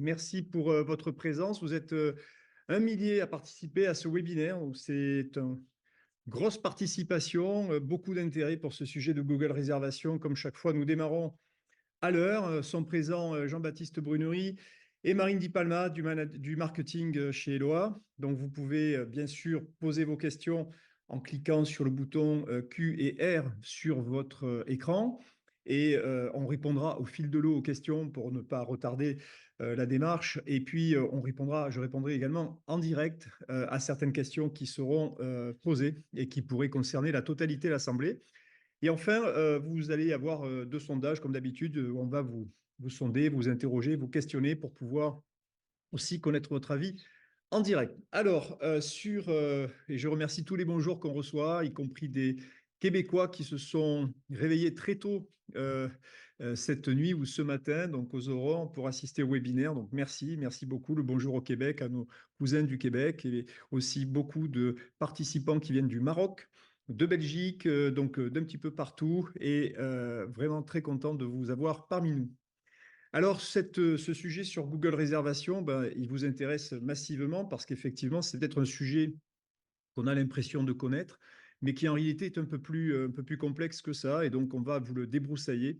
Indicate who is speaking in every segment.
Speaker 1: Merci pour votre présence. Vous êtes 1 millier à participer à ce webinaire. Donc, c'est une grosse participation, beaucoup d'intérêt pour ce sujet de Google Réservation. Comme chaque fois, nous démarrons à l'heure. Sont présents Jean-Baptiste Brunery et Marine Di Palma du marketing chez Eloa. Donc, vous pouvez bien sûr poser vos questions en cliquant sur le bouton Q et R sur votre écran. Et on répondra au fil de l'eau aux questions pour ne pas retarder la démarche. Et puis, je répondrai également en direct à certaines questions qui seront posées et qui pourraient concerner la totalité de l'Assemblée. Et enfin, vous allez avoir 2 sondages, comme d'habitude, où on va vous sonder, vous interroger, vous questionner pour pouvoir aussi connaître votre avis en direct. Alors, et je remercie tous les bonjours qu'on reçoit, y compris des Québécois qui se sont réveillés très tôt cette nuit ou ce matin, donc aux aurores, pour assister au webinaire. Donc, merci beaucoup. Le bonjour au Québec, à nos cousins du Québec, et aussi beaucoup de participants qui viennent du Maroc, de Belgique, donc d'un petit peu partout, et vraiment très content de vous avoir parmi nous. Alors, ce sujet sur Google Réservation, il vous intéresse massivement parce qu'effectivement, c'est peut-être un sujet qu'on a l'impression de connaître, mais qui en réalité est un peu plus complexe que ça. Et donc, on va vous le débroussailler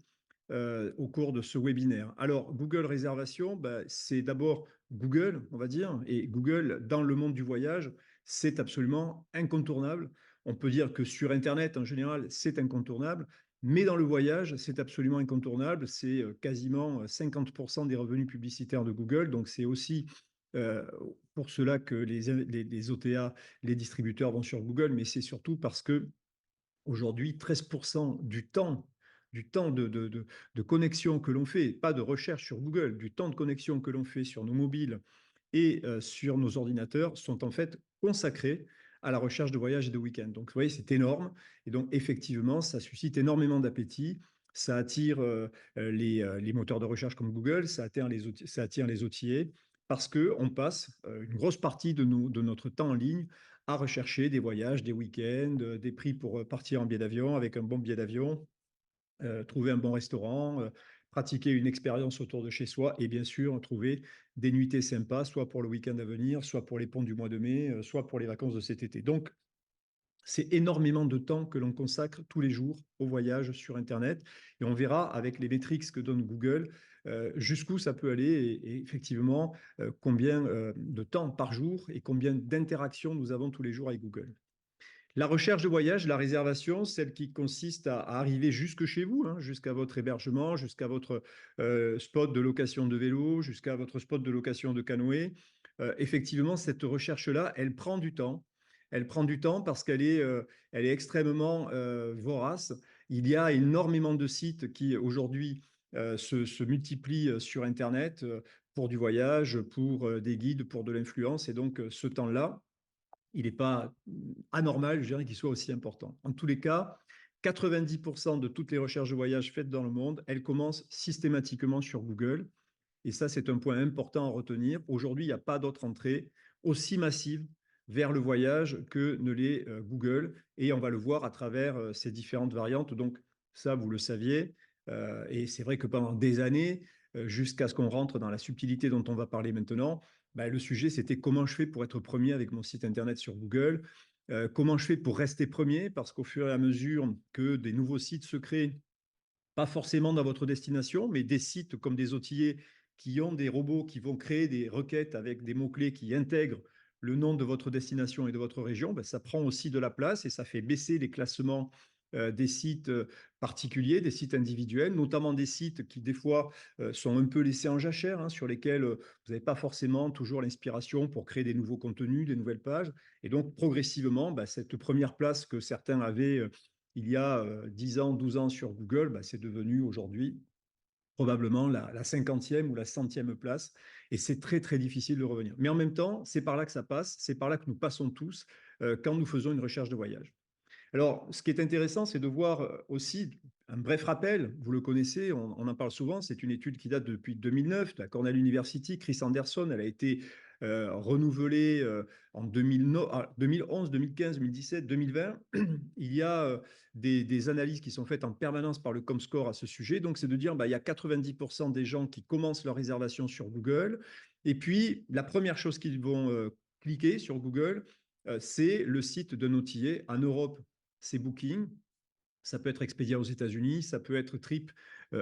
Speaker 1: au cours de ce webinaire. Alors, Google Réservation, c'est d'abord Google, on va dire, et Google, dans le monde du voyage, c'est absolument incontournable. On peut dire que sur Internet, en général, c'est incontournable, mais dans le voyage, c'est absolument incontournable. C'est quasiment 50% des revenus publicitaires de Google. Donc, c'est aussi euh, pour cela que les OTA, les distributeurs vont sur Google, mais c'est surtout parce que aujourd'hui, 13% du temps de connexion que l'on fait, pas de recherche sur Google, du temps de connexion que l'on fait sur nos mobiles et sur nos ordinateurs sont en fait consacrés à la recherche de voyages et de week-ends. Donc, vous voyez, c'est énorme. Et donc, effectivement, ça suscite énormément d'appétit. Ça attire les moteurs de recherche comme Google, ça attire les OTA, parce qu'on passe une grosse partie de notre temps en ligne à rechercher des voyages, des week-ends, des prix pour partir en billet d'avion avec un bon billet d'avion, trouver un bon restaurant, pratiquer une expérience autour de chez soi et bien sûr trouver des nuitées sympas, soit pour le week-end à venir, soit pour les ponts du mois de mai, soit pour les vacances de cet été. Donc, c'est énormément de temps que l'on consacre tous les jours au voyage sur Internet. Et on verra avec les métriques que donne Google jusqu'où ça peut aller et effectivement combien de temps par jour et combien d'interactions nous avons tous les jours avec Google. La recherche de voyage, la réservation, celle qui consiste à arriver jusque chez vous, hein, jusqu'à votre hébergement, jusqu'à votre spot de location de vélo, jusqu'à votre spot de location de canoë. Effectivement, cette recherche-là, elle prend du temps. Elle prend du temps parce elle est extrêmement vorace. Il y a énormément de sites qui aujourd'hui se multiplient sur Internet pour du voyage, pour des guides, pour de l'influence. Et donc, ce temps-là, il n'est pas anormal, je dirais, qu'il soit aussi important. En tous les cas, 90% de toutes les recherches de voyage faites dans le monde, elles commencent systématiquement sur Google. Et ça, c'est un point important à retenir. Aujourd'hui, il n'y a pas d'autre entrée aussi massive vers le voyage que ne l'est Google. Et on va le voir à travers ces différentes variantes. Donc, ça, vous le saviez. Et c'est vrai que pendant des années, jusqu'à ce qu'on rentre dans la subtilité dont on va parler maintenant, le sujet, c'était comment je fais pour être premier avec mon site Internet sur Google, comment je fais pour rester premier, parce qu'au fur et à mesure que des nouveaux sites se créent, pas forcément dans votre destination, mais des sites comme des outillés qui ont des robots qui vont créer des requêtes avec des mots-clés qui intègrent le nom de votre destination et de votre région, ça prend aussi de la place et ça fait baisser les classements des sites particuliers, des sites individuels, notamment des sites qui des fois sont un peu laissés en jachère, hein, sur lesquels vous n'avez pas forcément toujours l'inspiration pour créer des nouveaux contenus, des nouvelles pages. Et donc progressivement, cette première place que certains avaient il y a 10 ans, 12 ans sur Google, c'est devenu aujourd'hui probablement la 50e ou la 100e place. Et c'est très, très difficile de revenir. Mais en même temps, c'est par là que ça passe, c'est par là que nous passons tous quand nous faisons une recherche de voyage. Alors, ce qui est intéressant, c'est de voir aussi un bref rappel. Vous le connaissez, on en parle souvent. C'est une étude qui date depuis 2009 de la Cornell University. Chris Anderson, elle a été renouvelés en 2011, 2015, 2017, 2020. Il y a des analyses qui sont faites en permanence par le Comscore à ce sujet. Donc, c'est de dire bah, il y a 90% des gens qui commencent leur réservation sur Google. Et puis, la première chose qu'ils vont cliquer sur Google, c'est le site d'un hôtelier. En Europe, c'est Booking. Ça peut être Expedia aux États-Unis, ça peut être Trip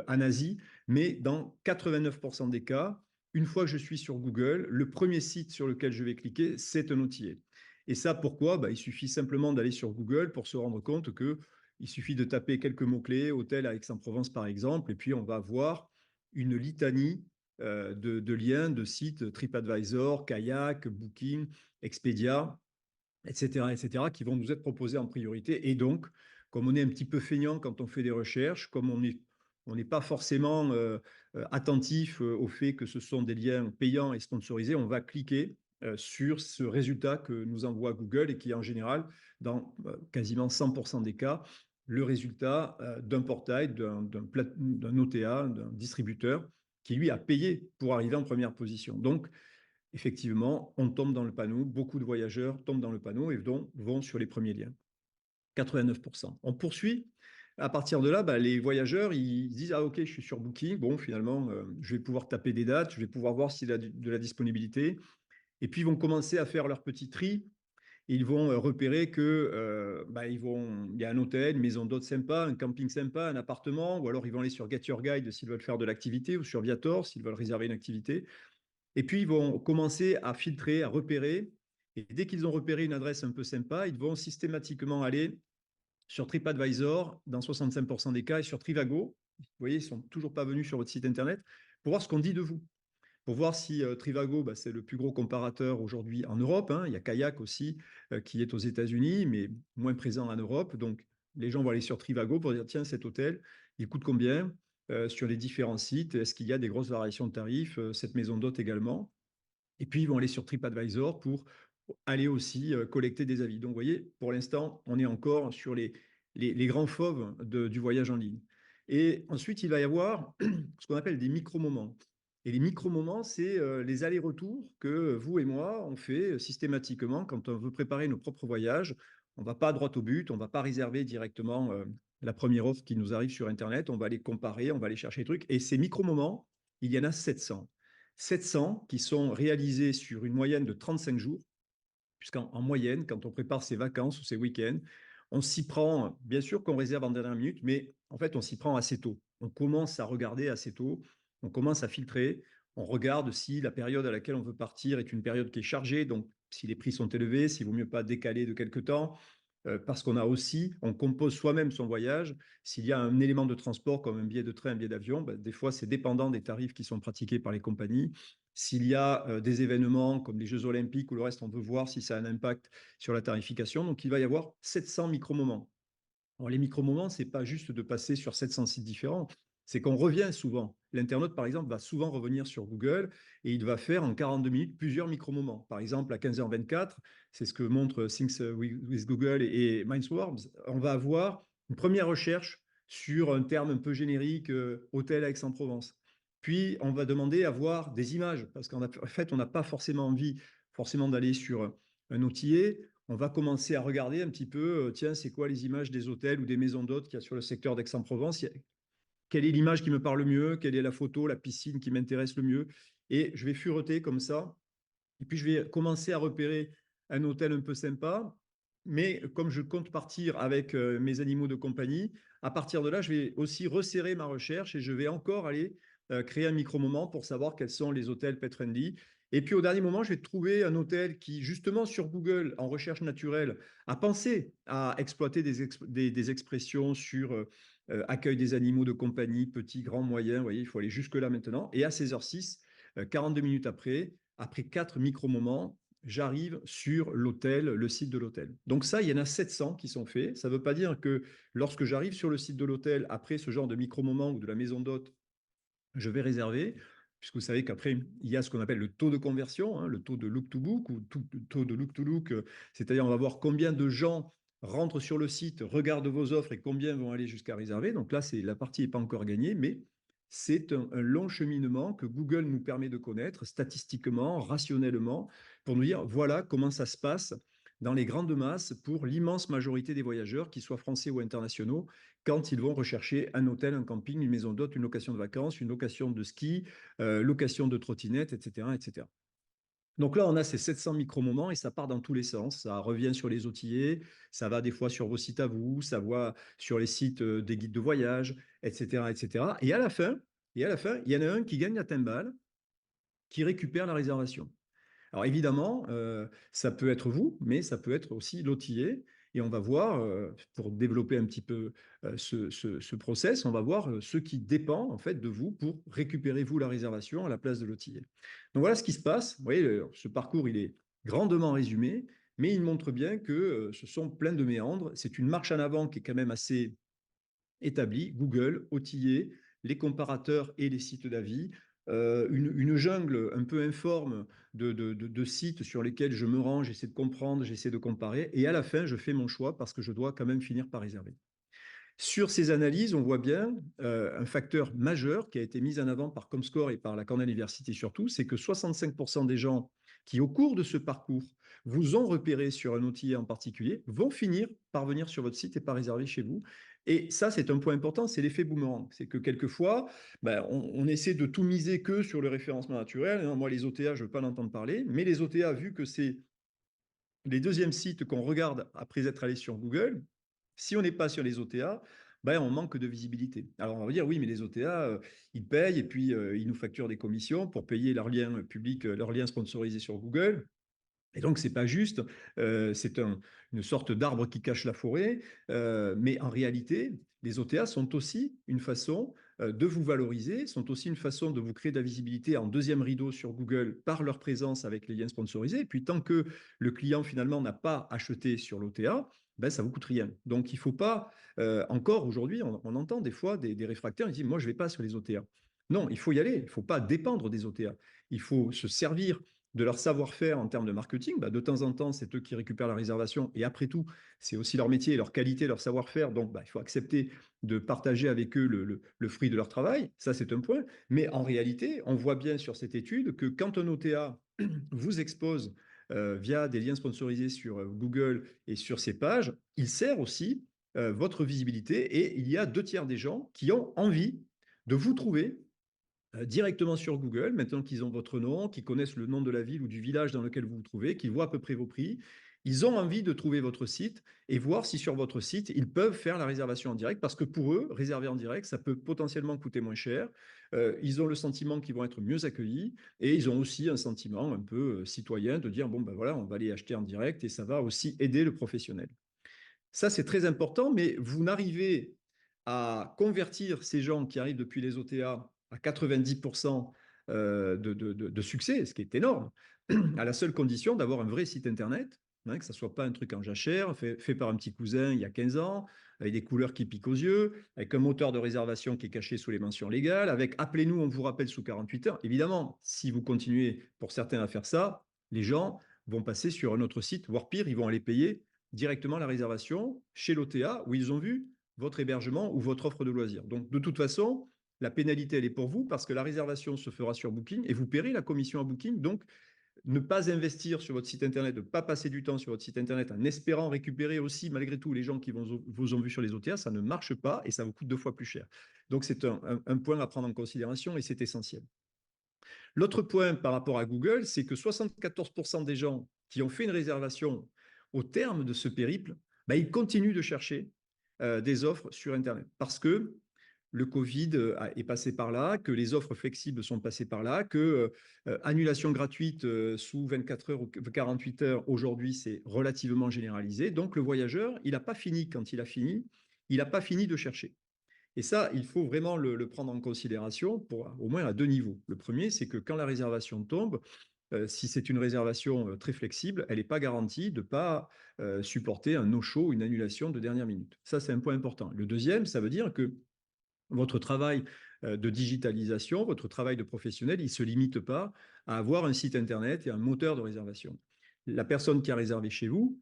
Speaker 1: en Asie, mais dans 89% des cas, une fois que je suis sur Google, le premier site sur lequel je vais cliquer, c'est un hôtelier. Et ça, pourquoi bah, il suffit simplement d'aller sur Google pour se rendre compte qu'il suffit de taper quelques mots-clés, hôtel à Aix-en-Provence par exemple, et puis on va voir une litanie de liens, de sites TripAdvisor, Kayak, Booking, Expedia, etc., qui vont nous être proposés en priorité. Et donc, comme on est un petit peu feignant quand on fait des recherches, comme on n'est pas forcément attentif au fait que ce sont des liens payants et sponsorisés, on va cliquer sur ce résultat que nous envoie Google et qui est en général, dans quasiment 100% des cas, le résultat d'un portail, d'un OTA, d'un distributeur qui lui a payé pour arriver en première position. Donc, effectivement, on tombe dans le panneau, beaucoup de voyageurs tombent dans le panneau et vont sur les premiers liens. 89%. On poursuit. À partir de là, bah, les voyageurs, ils disent, ah ok, je suis sur Booking, bon, finalement, je vais pouvoir taper des dates, je vais pouvoir voir s'il a de la disponibilité. Et puis, ils vont commencer à faire leur petit tri. Ils vont repérer que bah, il y a un hôtel, une maison d'hôte sympa, un camping sympa, un appartement, ou alors ils vont aller sur Get Your Guide s'ils veulent faire de l'activité, ou sur Viator s'ils veulent réserver une activité. Et puis, ils vont commencer à filtrer, à repérer. Et dès qu'ils ont repéré une adresse un peu sympa, ils vont systématiquement aller sur TripAdvisor, dans 65% des cas, et sur Trivago. Vous voyez, ils ne sont toujours pas venus sur votre site Internet pour voir ce qu'on dit de vous. Pour voir si Trivago, bah, c'est le plus gros comparateur aujourd'hui en Europe. Hein. Il y a Kayak aussi, qui est aux États-Unis, mais moins présent en Europe. Donc, les gens vont aller sur Trivago pour dire, tiens, cet hôtel, il coûte combien sur les différents sites? Est-ce qu'il y a des grosses variations de tarifs? Cette maison d'hôte également. Et puis, ils vont aller sur TripAdvisor pour aller aussi collecter des avis. Donc, vous voyez, pour l'instant, on est encore sur les grands fauves du voyage en ligne. Et ensuite, il va y avoir ce qu'on appelle des micro-moments. Et les micro-moments, c'est les allers-retours que vous et moi, on fait systématiquement quand on veut préparer nos propres voyages. On ne va pas droit au but, on ne va pas réserver directement la première offre qui nous arrive sur Internet. On va aller comparer, on va aller chercher des trucs. Et ces micro-moments, il y en a 700. 700 qui sont réalisés sur une moyenne de 35 jours, puisqu'en moyenne, quand on prépare ses vacances ou ses week-ends, on s'y prend, bien sûr qu'on réserve en dernière minute, mais en fait, on s'y prend assez tôt. On commence à regarder assez tôt, on commence à filtrer, on regarde si la période à laquelle on veut partir est une période qui est chargée, donc si les prix sont élevés, s'il vaut mieux pas décaler de quelque temps, parce qu'on a aussi, on compose soi-même son voyage. S'il y a un élément de transport comme un billet de train, un billet d'avion, ben, des fois c'est dépendant des tarifs qui sont pratiqués par les compagnies. S'il y a des événements comme les Jeux Olympiques ou le reste, on veut voir si ça a un impact sur la tarification. Donc il va y avoir 700 micro-moments. Alors, les micro-moments, ce n'est pas juste de passer sur 700 sites différents, c'est qu'on revient souvent. L'internaute, par exemple, va souvent revenir sur Google et il va faire en 42 minutes plusieurs micro-moments. Par exemple, à 15h24, c'est ce que montre Things with Google et Mindswarms, on va avoir une première recherche sur un terme un peu générique, hôtel à Aix-en-Provence. Puis, on va demander à voir des images, parce qu'en fait, on n'a pas forcément envie d'aller sur un outillé. On va commencer à regarder un petit peu, tiens, c'est quoi les images des hôtels ou des maisons d'hôtes qu'il y a sur le secteur d'Aix-en-Provence? Quelle est l'image qui me parle le mieux? Quelle est la photo, la piscine qui m'intéresse le mieux? Et je vais fureter comme ça. Et puis, je vais commencer à repérer un hôtel un peu sympa. Mais comme je compte partir avec mes animaux de compagnie, à partir de là, je vais aussi resserrer ma recherche et je vais encore aller créer un micro-moment pour savoir quels sont les hôtels pet-friendly. Et puis au dernier moment, je vais trouver un hôtel qui, justement sur Google, en recherche naturelle, a pensé à exploiter des expressions sur accueil des animaux de compagnie, petit, grand, moyen. Vous voyez, il faut aller jusque-là maintenant. Et à 16h06, 42 minutes après 4 micro-moments, j'arrive sur l'hôtel, le site de l'hôtel. Donc ça, il y en a 700 qui sont faits. Ça ne veut pas dire que lorsque j'arrive sur le site de l'hôtel, après ce genre de micro-moment ou de la maison d'hôte, je vais réserver, puisque vous savez qu'après, il y a ce qu'on appelle le taux de conversion, hein, le taux de look to book ou taux de look to look, c'est-à-dire on va voir combien de gens rentrent sur le site, regardent vos offres et combien vont aller jusqu'à réserver. Donc là, la partie n'est pas encore gagnée, mais c'est un long cheminement que Google nous permet de connaître statistiquement, rationnellement, pour nous dire voilà comment ça se passe dans les grandes masses pour l'immense majorité des voyageurs, qu'ils soient français ou internationaux, quand ils vont rechercher un hôtel, un camping, une maison d'hôte, une location de vacances, une location de ski, location de trottinette, etc., etc. Donc là, on a ces 700 micro-moments et ça part dans tous les sens. Ça revient sur les outillés, ça va des fois sur vos sites à vous, ça va sur les sites des guides de voyage, etc., etc. Et à la fin, il y en a un qui gagne la timbale, qui récupère la réservation. Alors évidemment, ça peut être vous, mais ça peut être aussi l'hôtelier. Et on va voir, pour développer un petit peu ce process, on va voir ce qui dépend en fait de vous pour récupérer vous la réservation à la place de l'hôtelier. Donc voilà ce qui se passe. Vous voyez, ce parcours, il est grandement résumé, mais il montre bien que ce sont plein de méandres. C'est une marche en avant qui est quand même assez établi, Google, outillé, les comparateurs et les sites d'avis, une jungle un peu informe de sites sur lesquels je me rends, j'essaie de comprendre, j'essaie de comparer, et à la fin, je fais mon choix parce que je dois quand même finir par réserver. Sur ces analyses, on voit bien un facteur majeur qui a été mis en avant par Comscore et par la Cornell University surtout, c'est que 65% des gens qui, au cours de ce parcours, vous ont repéré sur un outil en particulier, vont finir par venir sur votre site et par réserver chez vous. Et ça, c'est un point important, c'est l'effet boomerang. C'est que quelquefois, ben, on essaie de tout miser que sur le référencement naturel. Moi, les OTA, je ne veux pas en entendre parler, mais les OTA, vu que c'est les deuxièmes sites qu'on regarde après être allé sur Google, si on n'est pas sur les OTA, ben, on manque de visibilité. Alors on va dire oui, mais les OTA, ils payent et puis ils nous facturent des commissions pour payer leurs liens publics, leurs liens sponsorisés sur Google. Et donc, c'est pas juste, c'est une sorte d'arbre qui cache la forêt, mais en réalité, les OTA sont aussi une façon de vous valoriser, sont aussi une façon de vous créer de la visibilité en deuxième rideau sur Google par leur présence avec les liens sponsorisés. Et puis, tant que le client finalement n'a pas acheté sur l'OTA, ben, ça ne vous coûte rien. Donc, il ne faut pas, encore aujourd'hui, on entend des fois des réfractaires, ils disent, moi, je ne vais pas sur les OTA. Non, il faut y aller, il ne faut pas dépendre des OTA. Il faut se servir de leur savoir-faire en termes de marketing. Bah, de temps en temps, c'est eux qui récupèrent la réservation. Et après tout, c'est aussi leur métier, leur qualité, leur savoir-faire. Donc, bah, il faut accepter de partager avec eux le fruit de leur travail. Ça, c'est un point. Mais en réalité, on voit bien sur cette étude que quand un OTA vous expose via des liens sponsorisés sur Google et sur ses pages, il sert aussi votre visibilité. Et il y a 2 tiers des gens qui ont envie de vous trouver directement sur Google, maintenant qu'ils ont votre nom, qu'ils connaissent le nom de la ville ou du village dans lequel vous vous trouvez, qu'ils voient à peu près vos prix. Ils ont envie de trouver votre site et voir si sur votre site, ils peuvent faire la réservation en direct parce que pour eux, réserver en direct, ça peut potentiellement coûter moins cher. Ils ont le sentiment qu'ils vont être mieux accueillis et ils ont aussi un sentiment un peu citoyen de dire, bon, ben voilà, on va aller acheter en direct et ça va aussi aider le professionnel. Ça, c'est très important, mais vous n'arrivez à convertir ces gens qui arrivent depuis les OTA à 90% de succès, ce qui est énorme, à la seule condition d'avoir un vrai site internet, hein, que ça ne soit pas un truc en jachère, fait par un petit cousin il y a 15 ans, avec des couleurs qui piquent aux yeux, avec un moteur de réservation qui est caché sous les mentions légales, avec appelez-nous, on vous rappelle sous 48 heures. Évidemment, si vous continuez pour certains à faire ça, les gens vont passer sur un autre site, voire pire, ils vont aller payer directement la réservation chez l'OTA où ils ont vu votre hébergement ou votre offre de loisirs. Donc, de toute façon, la pénalité, elle est pour vous parce que la réservation se fera sur Booking et vous paierez la commission à Booking. Donc, ne pas investir sur votre site internet, ne pas passer du temps sur votre site internet en espérant récupérer aussi, malgré tout, les gens qui vous ont vu sur les OTA, ça ne marche pas et ça vous coûte 2 fois plus cher. Donc, c'est un point à prendre en considération et c'est essentiel. L'autre point par rapport à Google, c'est que 74% des gens qui ont fait une réservation au terme de ce périple, bah, ils continuent de chercher des offres sur Internet parce que le Covid est passé par là, que les offres flexibles sont passées par là, que annulation gratuite sous 24 heures ou 48 heures, aujourd'hui, c'est relativement généralisé. Donc, le voyageur, il n'a pas fini quand il a fini, il n'a pas fini de chercher. Et ça, il faut vraiment le prendre en considération pour au moins à 2 niveaux. Le premier, c'est que quand la réservation tombe, si c'est une réservation très flexible, elle n'est pas garantie de ne pas supporter un no-show, une annulation de dernière minute. Ça, c'est un point important. Le deuxième, ça veut dire que votre travail de digitalisation, votre travail de professionnel, il ne se limite pas à avoir un site internet et un moteur de réservation. La personne qui a réservé chez vous,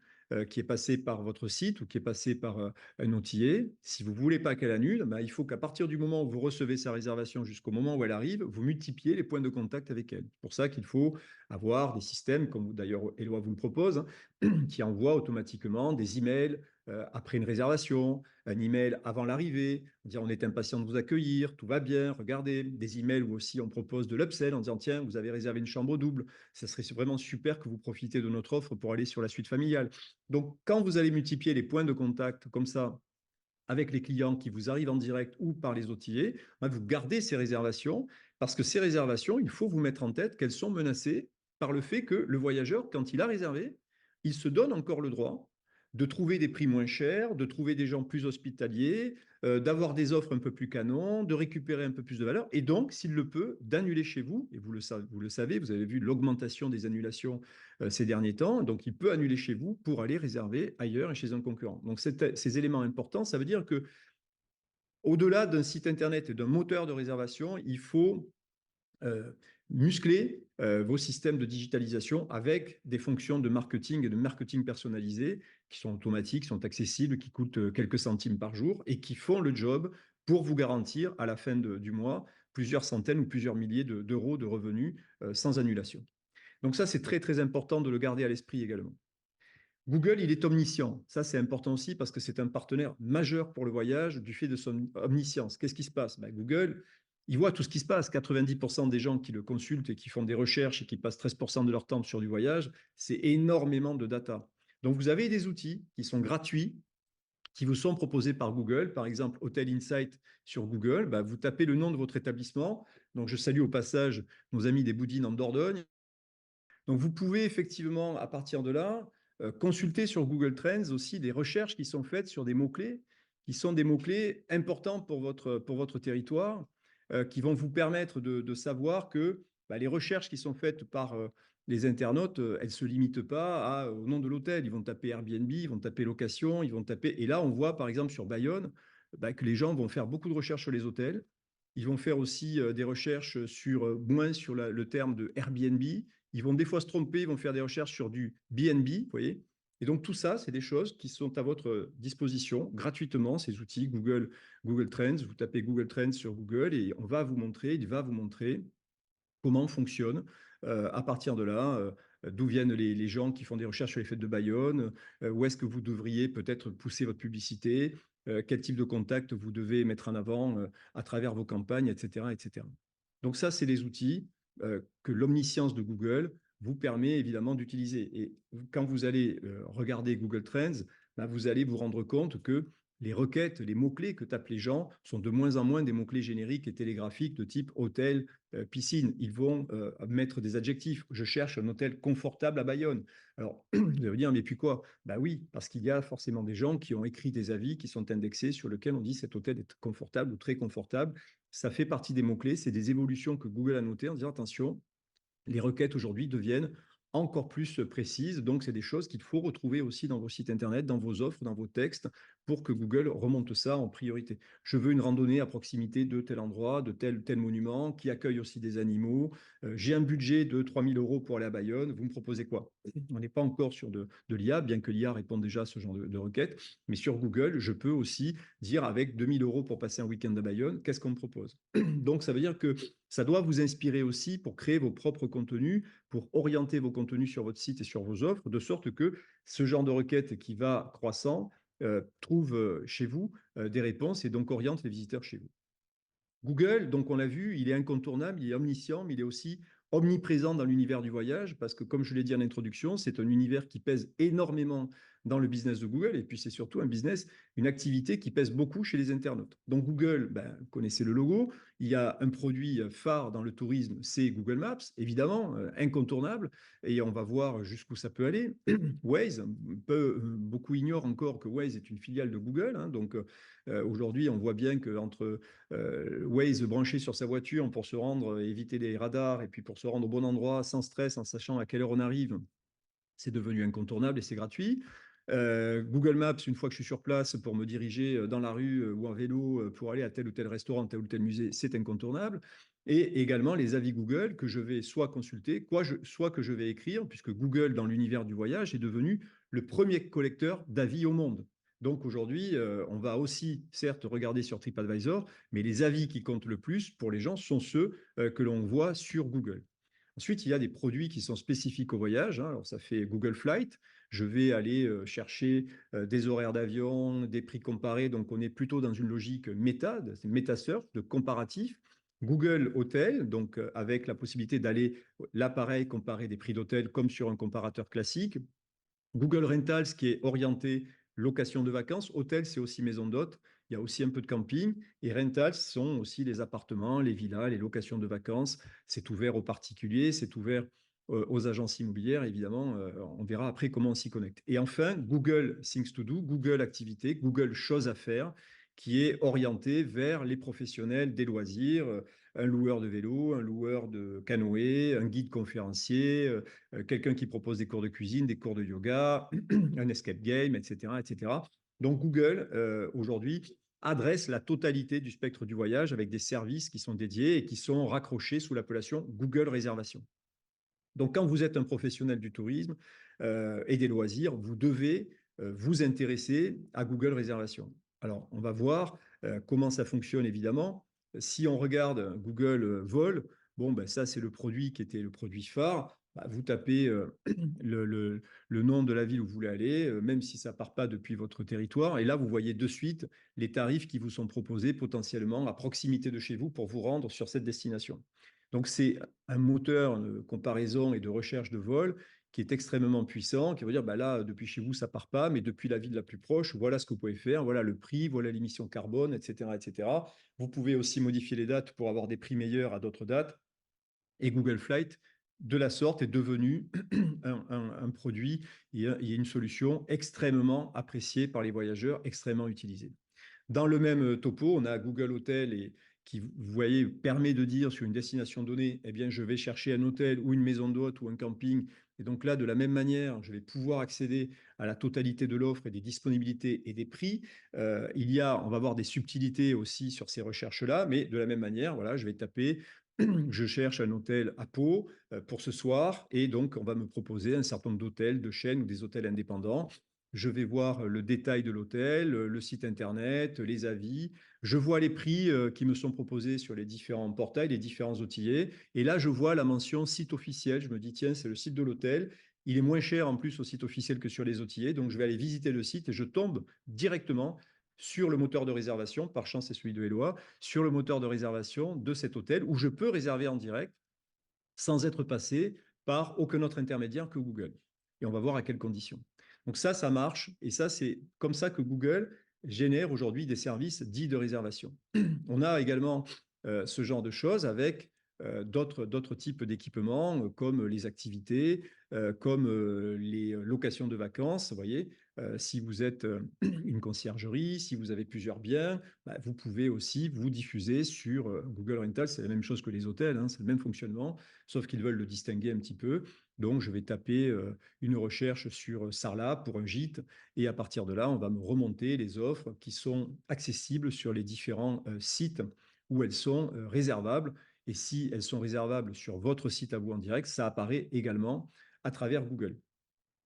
Speaker 1: qui est passée par votre site ou qui est passée par un OTA, si vous ne voulez pas qu'elle annule, ben, il faut qu'à partir du moment où vous recevez sa réservation jusqu'au moment où elle arrive, vous multipliez les points de contact avec elle. C'est pour ça qu'il faut avoir des systèmes, comme d'ailleurs Eloi vous le propose, hein, qui envoient automatiquement des emails après une réservation, un email avant l'arrivée, dire on est impatient de vous accueillir, tout va bien, regardez, des emails où aussi on propose de l'upsell en disant tiens, vous avez réservé une chambre double, ça serait vraiment super que vous profitez de notre offre pour aller sur la suite familiale. Donc quand vous allez multiplier les points de contact comme ça avec les clients qui vous arrivent en direct ou par les OTA, vous gardez ces réservations parce que ces réservations, il faut vous mettre en tête qu'elles sont menacées par le fait que le voyageur, quand il a réservé, il se donne encore le droit de trouver des prix moins chers, de trouver des gens plus hospitaliers, d'avoir des offres un peu plus canon, de récupérer un peu plus de valeur, et donc, s'il le peut, d'annuler chez vous, et vous le savez, vous avez vu l'augmentation des annulations ces derniers temps, donc il peut annuler chez vous pour aller réserver ailleurs et chez un concurrent. Donc ces éléments importants, ça veut dire que au-delà d'un site internet et d'un moteur de réservation, il faut euh, muscler vos systèmes de digitalisation avec des fonctions de marketing et de marketing personnalisé qui sont automatiques, qui sont accessibles, qui coûtent quelques centimes par jour et qui font le job pour vous garantir à la fin du mois plusieurs centaines ou plusieurs milliers d'euros de revenus sans annulation. Donc ça, c'est très, très important de le garder à l'esprit également. Google, il est omniscient. Ça, c'est important aussi parce que c'est un partenaire majeur pour le voyage du fait de son omniscience. Qu'est-ce qui se passe? Google, il voit tout ce qui se passe. 90% des gens qui le consultent et qui font des recherches et qui passent 13% de leur temps sur du voyage, c'est énormément de data. Donc, vous avez des outils qui sont gratuits, qui vous sont proposés par Google. Par exemple, Hotel Insight sur Google. Vous tapez le nom de votre établissement. Donc, je salue au passage nos amis des Boudines en Dordogne. Donc, vous pouvez effectivement, à partir de là, consulter sur Google Trends aussi des recherches qui sont faites sur des mots-clés, qui sont des mots-clés importants pour votre territoire, qui vont vous permettre de savoir que les recherches qui sont faites par les internautes, elles ne se limitent pas au nom de l'hôtel. Ils vont taper Airbnb, ils vont taper location, ils vont taper... Et là, on voit par exemple sur Bayonne que les gens vont faire beaucoup de recherches sur les hôtels. Ils vont faire aussi des recherches moins sur le terme de Airbnb. Ils vont des fois se tromper, ils vont faire des recherches sur du BNB, vous voyez. Et donc tout ça, c'est des choses qui sont à votre disposition gratuitement, ces outils Google Trends. Vous tapez Google Trends sur Google et il va vous montrer comment fonctionne à partir de là, d'où viennent les gens qui font des recherches sur les fêtes de Bayonne, où est-ce que vous devriez peut-être pousser votre publicité, quel type de contact vous devez mettre en avant à travers vos campagnes, etc., etc. Donc ça, c'est les outils que l'omniscience de Google vous permet évidemment d'utiliser. Et quand vous allez regarder Google Trends, vous allez vous rendre compte que les requêtes, les mots-clés que tapent les gens sont de moins en moins des mots-clés génériques et télégraphiques de type hôtel, piscine. Ils vont mettre des adjectifs. Je cherche un hôtel confortable à Bayonne. Alors, vous allez dire, mais puis quoi? Oui, parce qu'il y a forcément des gens qui ont écrit des avis qui sont indexés sur lesquels on dit cet hôtel est confortable ou très confortable. Ça fait partie des mots-clés. C'est des évolutions que Google a notées en disant, attention, les requêtes aujourd'hui deviennent encore plus précises. Donc, c'est des choses qu'il faut retrouver aussi dans vos sites Internet, dans vos offres, dans vos textes, pour que Google remonte ça en priorité. Je veux une randonnée à proximité de tel endroit, de tel monument, qui accueille aussi des animaux. J'ai un budget de 3 000 euros pour aller à Bayonne. Vous me proposez quoi? On n'est pas encore sur de l'IA, bien que l'IA réponde déjà à ce genre de requêtes. Mais sur Google, je peux aussi dire avec 2 000 euros pour passer un week-end à Bayonne, qu'est-ce qu'on me propose? Donc, ça veut dire que ça doit vous inspirer aussi pour créer vos propres contenus, pour orienter vos contenus sur votre site et sur vos offres, de sorte que ce genre de requête qui va croissant trouve chez vous des réponses et donc oriente les visiteurs chez vous. Google, donc on l'a vu, il est incontournable, il est omniscient, mais il est aussi omniprésent dans l'univers du voyage, parce que comme je l'ai dit en introduction, c'est un univers qui pèse énormément dans le business de Google, et puis c'est surtout un business, une activité qui pèse beaucoup chez les internautes. Donc Google, vous connaissez le logo, il y a un produit phare dans le tourisme, c'est Google Maps, évidemment, incontournable, et on va voir jusqu'où ça peut aller. Waze, beaucoup ignorent encore que Waze est une filiale de Google, hein, donc aujourd'hui on voit bien qu'entre Waze branché sur sa voiture pour se rendre, éviter les radars et puis pour se rendre au bon endroit sans stress, en sachant à quelle heure on arrive, c'est devenu incontournable et c'est gratuit. Google Maps, une fois que je suis sur place pour me diriger dans la rue ou en vélo pour aller à tel ou tel restaurant, tel ou tel musée, c'est incontournable. et également les avis Google que je vais soit consulter, soit que je vais écrire, puisque Google, dans l'univers du voyage, est devenu le premier collecteur d'avis au monde. Donc aujourd'hui, on va aussi, certes, regarder sur TripAdvisor, mais les avis qui comptent le plus pour les gens sont ceux que l'on voit sur Google. Ensuite, il y a des produits qui sont spécifiques au voyage, hein. Alors, ça fait Google Flight. Je vais aller chercher des horaires d'avion, des prix comparés. Donc, on est plutôt dans une logique méta, c'est MetaSurf, de comparatif. Google Hôtel, donc avec la possibilité d'aller l'appareil comparer des prix d'hôtel comme sur un comparateur classique. Google Rentals qui est orienté location de vacances. Hôtel, c'est aussi maison d'hôtes. Il y a aussi un peu de camping. Et rentals sont aussi les appartements, les villas, les locations de vacances. C'est ouvert aux particuliers, c'est ouvert aux agences immobilières. Évidemment, on verra après comment on s'y connecte. Et enfin, Google Things to Do, Google Activités, Google Choses à faire, qui est orienté vers les professionnels des loisirs, un loueur de vélo, un loueur de canoë, un guide conférencier, quelqu'un qui propose des cours de cuisine, des cours de yoga, un escape game, etc. etc. Donc Google, aujourd'hui, adresse la totalité du spectre du voyage avec des services qui sont dédiés et qui sont raccrochés sous l'appellation Google Réservation. Donc quand vous êtes un professionnel du tourisme et des loisirs, vous devez vous intéresser à Google Réservation. Alors on va voir comment ça fonctionne évidemment. Si on regarde Google Vol, bon ben ça c'est le produit qui était le produit phare. Bah, vous tapez le nom de la ville où vous voulez aller, même si ça part pas depuis votre territoire, et là vous voyez de suite les tarifs qui vous sont proposés potentiellement à proximité de chez vous pour vous rendre sur cette destination. Donc c'est un moteur de comparaison et de recherche de vol qui est extrêmement puissant, qui va dire, bah là, depuis chez vous, ça part pas, mais depuis la ville la plus proche, voilà ce que vous pouvez faire, voilà le prix, voilà l'émission carbone, etc., etc. Vous pouvez aussi modifier les dates pour avoir des prix meilleurs à d'autres dates. Et Google Flight, de la sorte, est devenu un produit et une solution extrêmement appréciée par les voyageurs, extrêmement utilisée. Dans le même topo, on a Google Hotel et qui, vous voyez, permet de dire sur une destination donnée, eh bien, je vais chercher un hôtel ou une maison d'hôte ou un camping. Et donc là, de la même manière, je vais pouvoir accéder à la totalité de l'offre et des disponibilités et des prix. On va avoir des subtilités aussi sur ces recherches-là, mais de la même manière, voilà, je vais taper, je cherche un hôtel à Pau pour ce soir, et donc on va me proposer un certain nombre d'hôtels, de chaînes ou des hôtels indépendants. Je vais voir le détail de l'hôtel, le site internet, les avis. Je vois les prix qui me sont proposés sur les différents portails, les différents outillés. Et là, je vois la mention site officiel. Je me dis, tiens, c'est le site de l'hôtel. Il est moins cher en plus au site officiel que sur les outillés. Donc, je vais aller visiter le site et je tombe directement sur le moteur de réservation, par chance c'est celui de Eloi, sur le moteur de réservation de cet hôtel où je peux réserver en direct sans être passé par aucun autre intermédiaire que Google. Et on va voir à quelles conditions. Donc ça marche. Et ça, c'est comme ça que Google génère aujourd'hui des services dits de réservation. On a également ce genre de choses avec d'autres types d'équipements, comme les activités, comme les locations de vacances. Vous voyez, si vous êtes une conciergerie, si vous avez plusieurs biens, bah, vous pouvez aussi vous diffuser sur Google Rental. C'est la même chose que les hôtels, hein, c'est le même fonctionnement, sauf qu'ils veulent le distinguer un petit peu. Donc, je vais taper une recherche sur Sarlat pour un gîte, et à partir de là, on va me remonter les offres qui sont accessibles sur les différents sites où elles sont réservables. Et si elles sont réservables sur votre site à vous en direct, ça apparaît également à travers Google.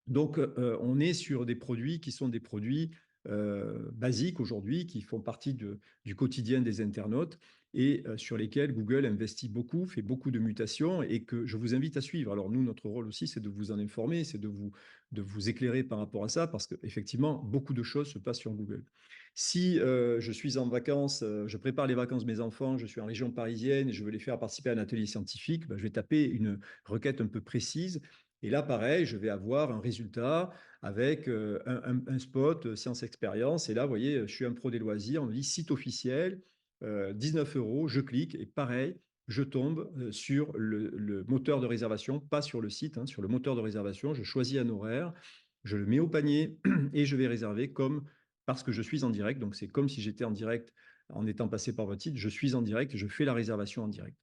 Speaker 1: Donc, on est sur des produits qui sont des produits basiques aujourd'hui, qui font partie du quotidien des internautes et sur lesquels Google investit beaucoup, fait beaucoup de mutations et que je vous invite à suivre. Alors nous, notre rôle aussi, c'est de vous en informer, c'est de vous éclairer par rapport à ça, parce qu'effectivement, beaucoup de choses se passent sur Google. Si je suis en vacances, je prépare les vacances de mes enfants, je suis en région parisienne et je veux les faire participer à un atelier scientifique, ben, je vais taper une requête un peu précise. Et là, pareil, je vais avoir un résultat avec un spot science expérience. Et là, vous voyez, je suis un pro des loisirs. On me dit site officiel, 19 euros. Je clique et pareil, je tombe sur le moteur de réservation, pas sur le site, hein, sur le moteur de réservation. Je choisis un horaire, je le mets au panier et je vais réserver comme parce que je suis en direct. Donc, c'est comme si j'étais en direct en étant passé par votre site. Je suis en direct et je fais la réservation en direct.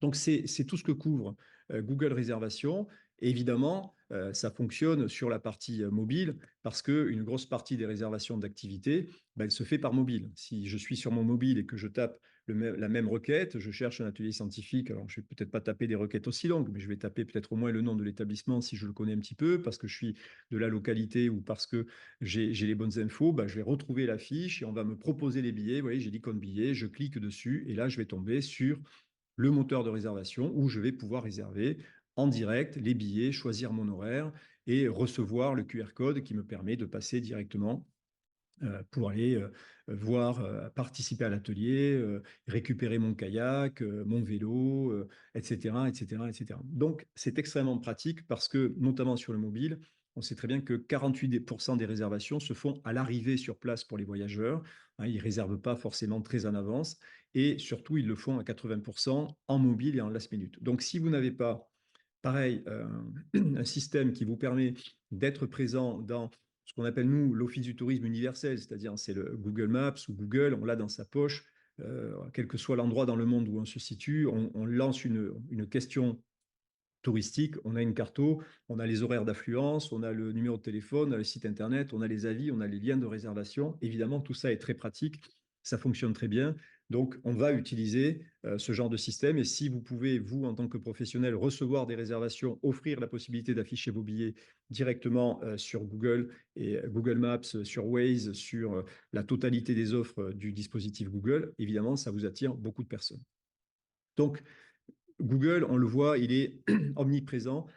Speaker 1: Donc, c'est tout ce que couvre Google Réservation. Et évidemment, ça fonctionne sur la partie mobile parce qu'une grosse partie des réservations d'activités, ben, elle se fait par mobile. Si je suis sur mon mobile et que je tape la même requête, je cherche un atelier scientifique, alors je ne vais peut-être pas taper des requêtes aussi longues, mais je vais taper peut-être au moins le nom de l'établissement si je le connais un petit peu, parce que je suis de la localité ou parce que j'ai les bonnes infos, bah, je vais retrouver la fiche et on va me proposer les billets. Vous voyez, j'ai l'icône billet, je clique dessus et là, je vais tomber sur le moteur de réservation où je vais pouvoir réserver en direct les billets, choisir mon horaire et recevoir le QR code qui me permet de passer directement pour aller voir, participer à l'atelier, récupérer mon kayak, mon vélo, etc., etc., etc. Donc, c'est extrêmement pratique parce que, notamment sur le mobile, on sait très bien que 48% des réservations se font à l'arrivée sur place pour les voyageurs. Hein, ils ne réservent pas forcément très en avance et surtout, ils le font à 80% en mobile et en last minute. Donc, si vous n'avez pas, pareil, un système qui vous permet d'être présent dans ce qu'on appelle, nous, l'Office du tourisme universel, c'est-à-dire c'est le Google Maps ou Google, on l'a dans sa poche, quel que soit l'endroit dans le monde où on se situe, on lance une question touristique, on a une carto, on a les horaires d'affluence, on a le numéro de téléphone, on a le site internet, on a les avis, on a les liens de réservation. Évidemment, tout ça est très pratique, ça fonctionne très bien. Donc, on va utiliser ce genre de système. Et si vous pouvez, vous, en tant que professionnel, recevoir des réservations, offrir la possibilité d'afficher vos billets directement sur Google et Google Maps, sur Waze, sur la totalité des offres du dispositif Google, évidemment, ça vous attire beaucoup de personnes. Donc, Google, on le voit, il est omniprésent,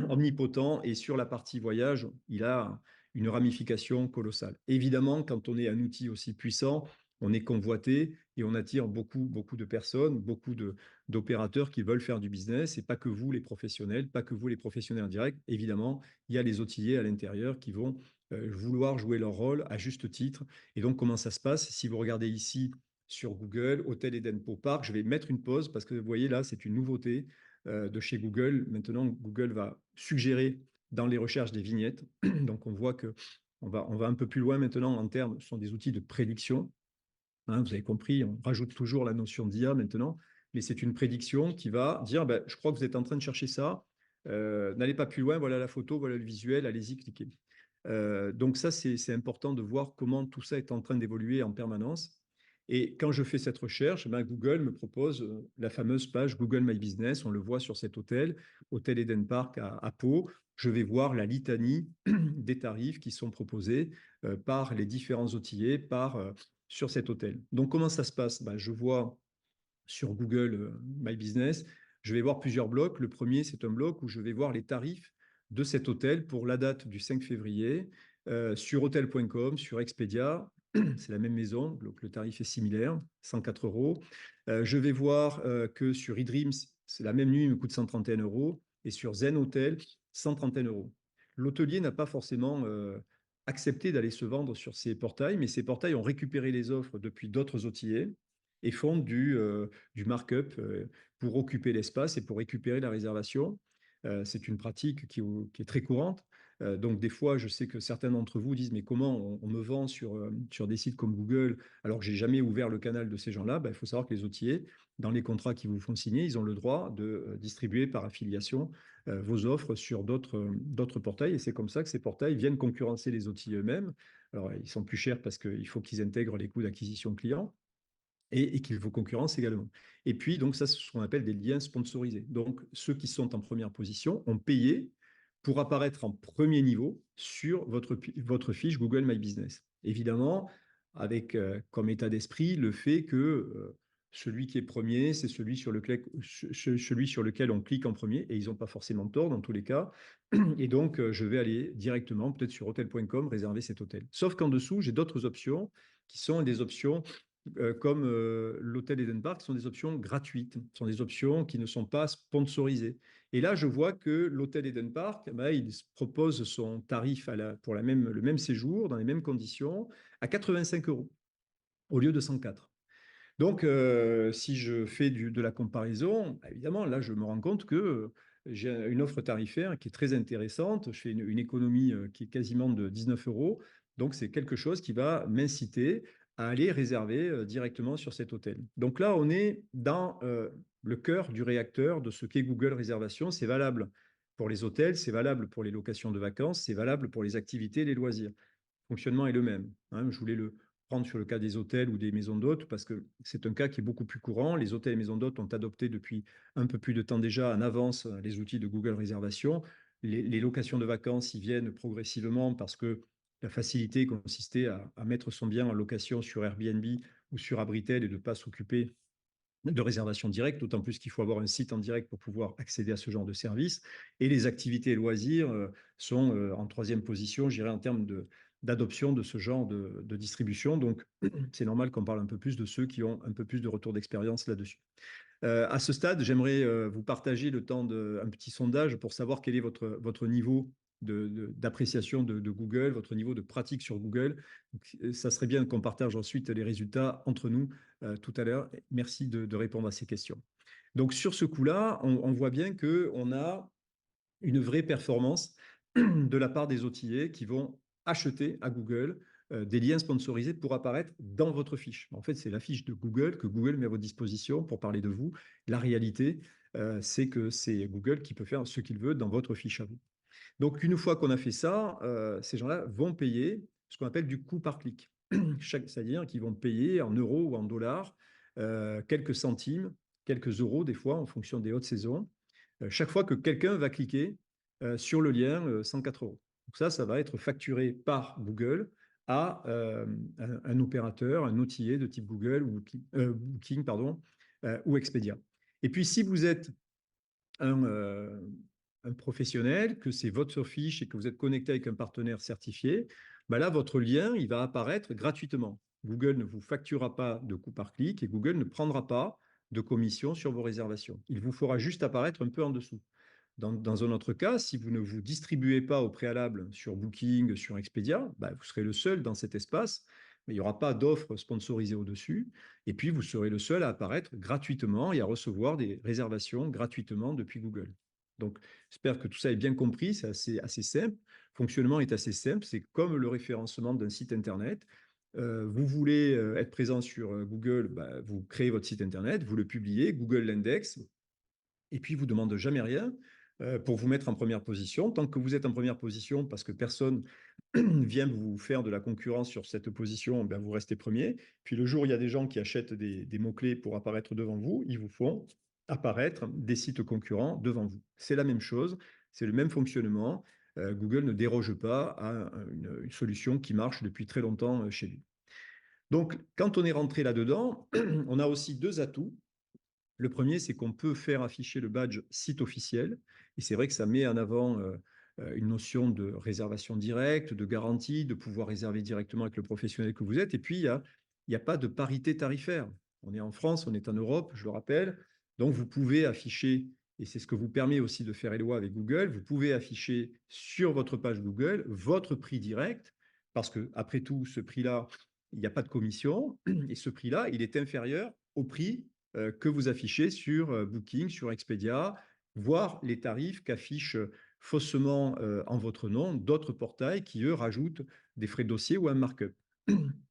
Speaker 1: omnipotent, et sur la partie voyage, il a une ramification colossale. Évidemment, quand on est un outil aussi puissant, on est convoité et on attire beaucoup de personnes, d'opérateurs qui veulent faire du business, et pas que vous, les professionnels, pas que vous, les professionnels en direct. Évidemment, il y a les outillés à l'intérieur qui vont vouloir jouer leur rôle à juste titre. Et donc, comment ça se passe? Si vous regardez ici, sur Google, Hôtel Edenpo Park. Je vais mettre une pause parce que vous voyez là, c'est une nouveauté de chez Google. Maintenant, Google va suggérer dans les recherches des vignettes. Donc, on voit que on va un peu plus loin maintenant en termes, ce sont des outils de prédiction. Hein, vous avez compris, on rajoute toujours la notion d'IA maintenant, mais c'est une prédiction qui va dire, ben, je crois que vous êtes en train de chercher ça, n'allez pas plus loin, voilà la photo, voilà le visuel, allez-y, cliquez. Donc ça, c'est important de voir comment tout ça est en train d'évoluer en permanence. Et quand je fais cette recherche, ben Google me propose la fameuse page Google My Business. On le voit sur cet hôtel, Hôtel Eden Park à Pau. Je vais voir la litanie des tarifs qui sont proposés par les différents outillés, sur cet hôtel. Donc, comment ça se passe? Ben, je vois sur Google My Business, je vais voir plusieurs blocs. Le premier, c'est un bloc où je vais voir les tarifs de cet hôtel pour la date du 5 février sur hotel.com, sur Expedia. C'est la même maison, donc le tarif est similaire, 104 euros. Je vais voir que sur eDreams, c'est la même nuit, il me coûte 131 euros. Et sur Zen Hotel, 131 euros. L'hôtelier n'a pas forcément accepté d'aller se vendre sur ces portails, mais ces portails ont récupéré les offres depuis d'autres outillés et font du markup pour occuper l'espace et pour récupérer la réservation. C'est une pratique qui est très courante. Donc des fois, je sais que certains d'entre vous disent, mais comment on me vend sur des sites comme Google alors que j'ai jamais ouvert le canal de ces gens-là? Ben, il faut savoir que les outillers, dans les contrats qu'ils vous font signer, ils ont le droit de distribuer par affiliation vos offres sur d'autres portails. Et c'est comme ça que ces portails viennent concurrencer les outils eux-mêmes. Alors, ils sont plus chers parce qu'il faut qu'ils intègrent les coûts d'acquisition client et qu'il vous concurrence également. Et puis, donc, ça, c'est ce qu'on appelle des liens sponsorisés. Donc, ceux qui sont en première position ont payé pour apparaître en premier niveau sur votre fiche Google My Business. Évidemment, avec comme état d'esprit le fait que celui qui est premier, c'est celui sur lequel on clique en premier, et ils n'ont pas forcément tort dans tous les cas. Et donc, je vais aller directement, peut-être sur hotel.com, réserver cet hôtel. Sauf qu'en dessous, j'ai d'autres options qui sont des options comme l'hôtel Eden Park, sont des options gratuites, sont des options qui ne sont pas sponsorisées. Et là, je vois que l'hôtel Eden Park, ben, il propose son tarif pour le même séjour, dans les mêmes conditions, à 85 euros au lieu de 104. Donc, si je fais de la comparaison, évidemment, là, je me rends compte que j'ai une offre tarifaire qui est très intéressante. Je fais une économie qui est quasiment de 19 euros. Donc, c'est quelque chose qui va m'inciter à aller réserver directement sur cet hôtel. Donc là, on est dans le cœur du réacteur de ce qu'est Google Réservation. C'est valable pour les hôtels, c'est valable pour les locations de vacances, c'est valable pour les activités et les loisirs. Le fonctionnement est le même. Hein, je voulais le prendre sur le cas des hôtels ou des maisons d'hôtes, parce que c'est un cas qui est beaucoup plus courant. Les hôtels et maisons d'hôtes ont adopté depuis un peu plus de temps déjà en avance les outils de Google Réservation. Les locations de vacances y viennent progressivement parce que la facilité consistait à mettre son bien en location sur Airbnb ou sur Abritel et de ne pas s'occuper de réservation directe, d'autant plus qu'il faut avoir un site en direct pour pouvoir accéder à ce genre de service. Et les activités et loisirs sont en troisième position, je dirais, en termes d'adoption de ce genre de distribution. Donc, c'est normal qu'on parle un peu plus de ceux qui ont un peu plus de retour d'expérience là-dessus. À ce stade, j'aimerais vous partager le temps d'un petit sondage pour savoir quel est votre niveau d'appréciation de Google, votre niveau de pratique sur Google. Donc, ça serait bien qu'on partage ensuite les résultats entre nous tout à l'heure. Merci de répondre à ces questions. Donc sur ce coup-là, on voit bien qu'on a une vraie performance de la part des outillés qui vont acheter à Google des liens sponsorisés pour apparaître dans votre fiche. En fait, c'est la fiche de Google que Google met à votre disposition pour parler de vous. La réalité, c'est que c'est Google qui peut faire ce qu'il veut dans votre fiche à vous. Donc, une fois qu'on a fait ça, ces gens-là vont payer ce qu'on appelle du coût par clic. C'est-à-dire qu'ils vont payer en euros ou en dollars quelques centimes, quelques euros des fois en fonction des hautes saisons, chaque fois que quelqu'un va cliquer sur le lien 104 euros. Donc ça va être facturé par Google à un opérateur, un outiller de type Google ou Booking, pardon, ou Expedia. Et puis, si vous êtes un professionnel, que c'est votre fiche et que vous êtes connecté avec un partenaire certifié, bah là, votre lien, il va apparaître gratuitement. Google ne vous facturera pas de coût par clic et Google ne prendra pas de commission sur vos réservations. Il vous fera juste apparaître un peu en dessous. Dans un autre cas, si vous ne vous distribuez pas au préalable sur Booking, sur Expedia, bah, vous serez le seul dans cet espace, mais il n'y aura pas d'offre sponsorisée au-dessus. Et puis, vous serez le seul à apparaître gratuitement et à recevoir des réservations gratuitement depuis Google. Donc, j'espère que tout ça est bien compris. C'est assez simple. Le fonctionnement est assez simple. C'est comme le référencement d'un site Internet. Vous voulez être présent sur Google, bah, vous créez votre site Internet, vous le publiez, Google l'indexe, et puis vous ne demande jamais rien pour vous mettre en première position. Tant que vous êtes en première position, parce que personne vient vous faire de la concurrence sur cette position, ben vous restez premier. Puis le jour où il y a des gens qui achètent des mots-clés pour apparaître devant vous, ils vous font apparaître des sites concurrents devant vous. C'est la même chose, c'est le même fonctionnement. Google ne déroge pas à une solution qui marche depuis très longtemps chez lui. Donc, quand on est rentré là-dedans, on a aussi deux atouts. Le premier, c'est qu'on peut faire afficher le badge site officiel. Et c'est vrai que ça met en avant une notion de réservation directe, de garantie, de pouvoir réserver directement avec le professionnel que vous êtes. Et puis, il n'y a pas de parité tarifaire. On est en France, on est en Europe, je le rappelle. Donc, vous pouvez afficher, et c'est ce que vous permet aussi de faire Eloi avec Google, vous pouvez afficher sur votre page Google votre prix direct, parce que après tout, ce prix-là, il n'y a pas de commission, et ce prix-là, il est inférieur au prix que vous affichez sur Booking, sur Expedia, voire les tarifs qu'affichent faussement en votre nom d'autres portails qui, eux, rajoutent des frais de dossier ou un markup.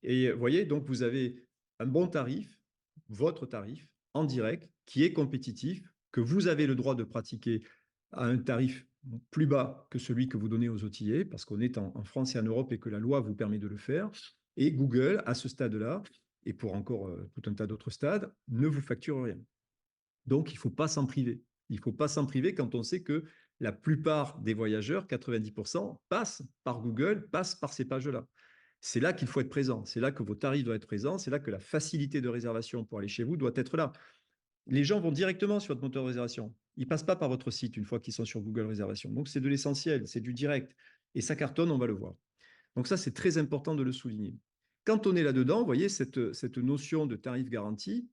Speaker 1: Et vous voyez, donc vous avez un bon tarif, votre tarif, en direct, qui est compétitif, que vous avez le droit de pratiquer à un tarif plus bas que celui que vous donnez aux outillés, parce qu'on est en France et en Europe et que la loi vous permet de le faire. Et Google, à ce stade-là, et pour encore tout un tas d'autres stades, ne vous facture rien. Donc, il ne faut pas s'en priver. Il ne faut pas s'en priver quand on sait que la plupart des voyageurs, 90%, passent par Google, passent par ces pages-là. C'est là qu'il faut être présent. C'est là que vos tarifs doivent être présents. C'est là que la facilité de réservation pour aller chez vous doit être là. Les gens vont directement sur votre moteur de réservation. Ils ne passent pas par votre site une fois qu'ils sont sur Google Réservation. Donc, c'est de l'essentiel, c'est du direct. Et ça cartonne, on va le voir. Donc ça, c'est très important de le souligner. Quand on est là-dedans, vous voyez, cette notion de tarif garanti,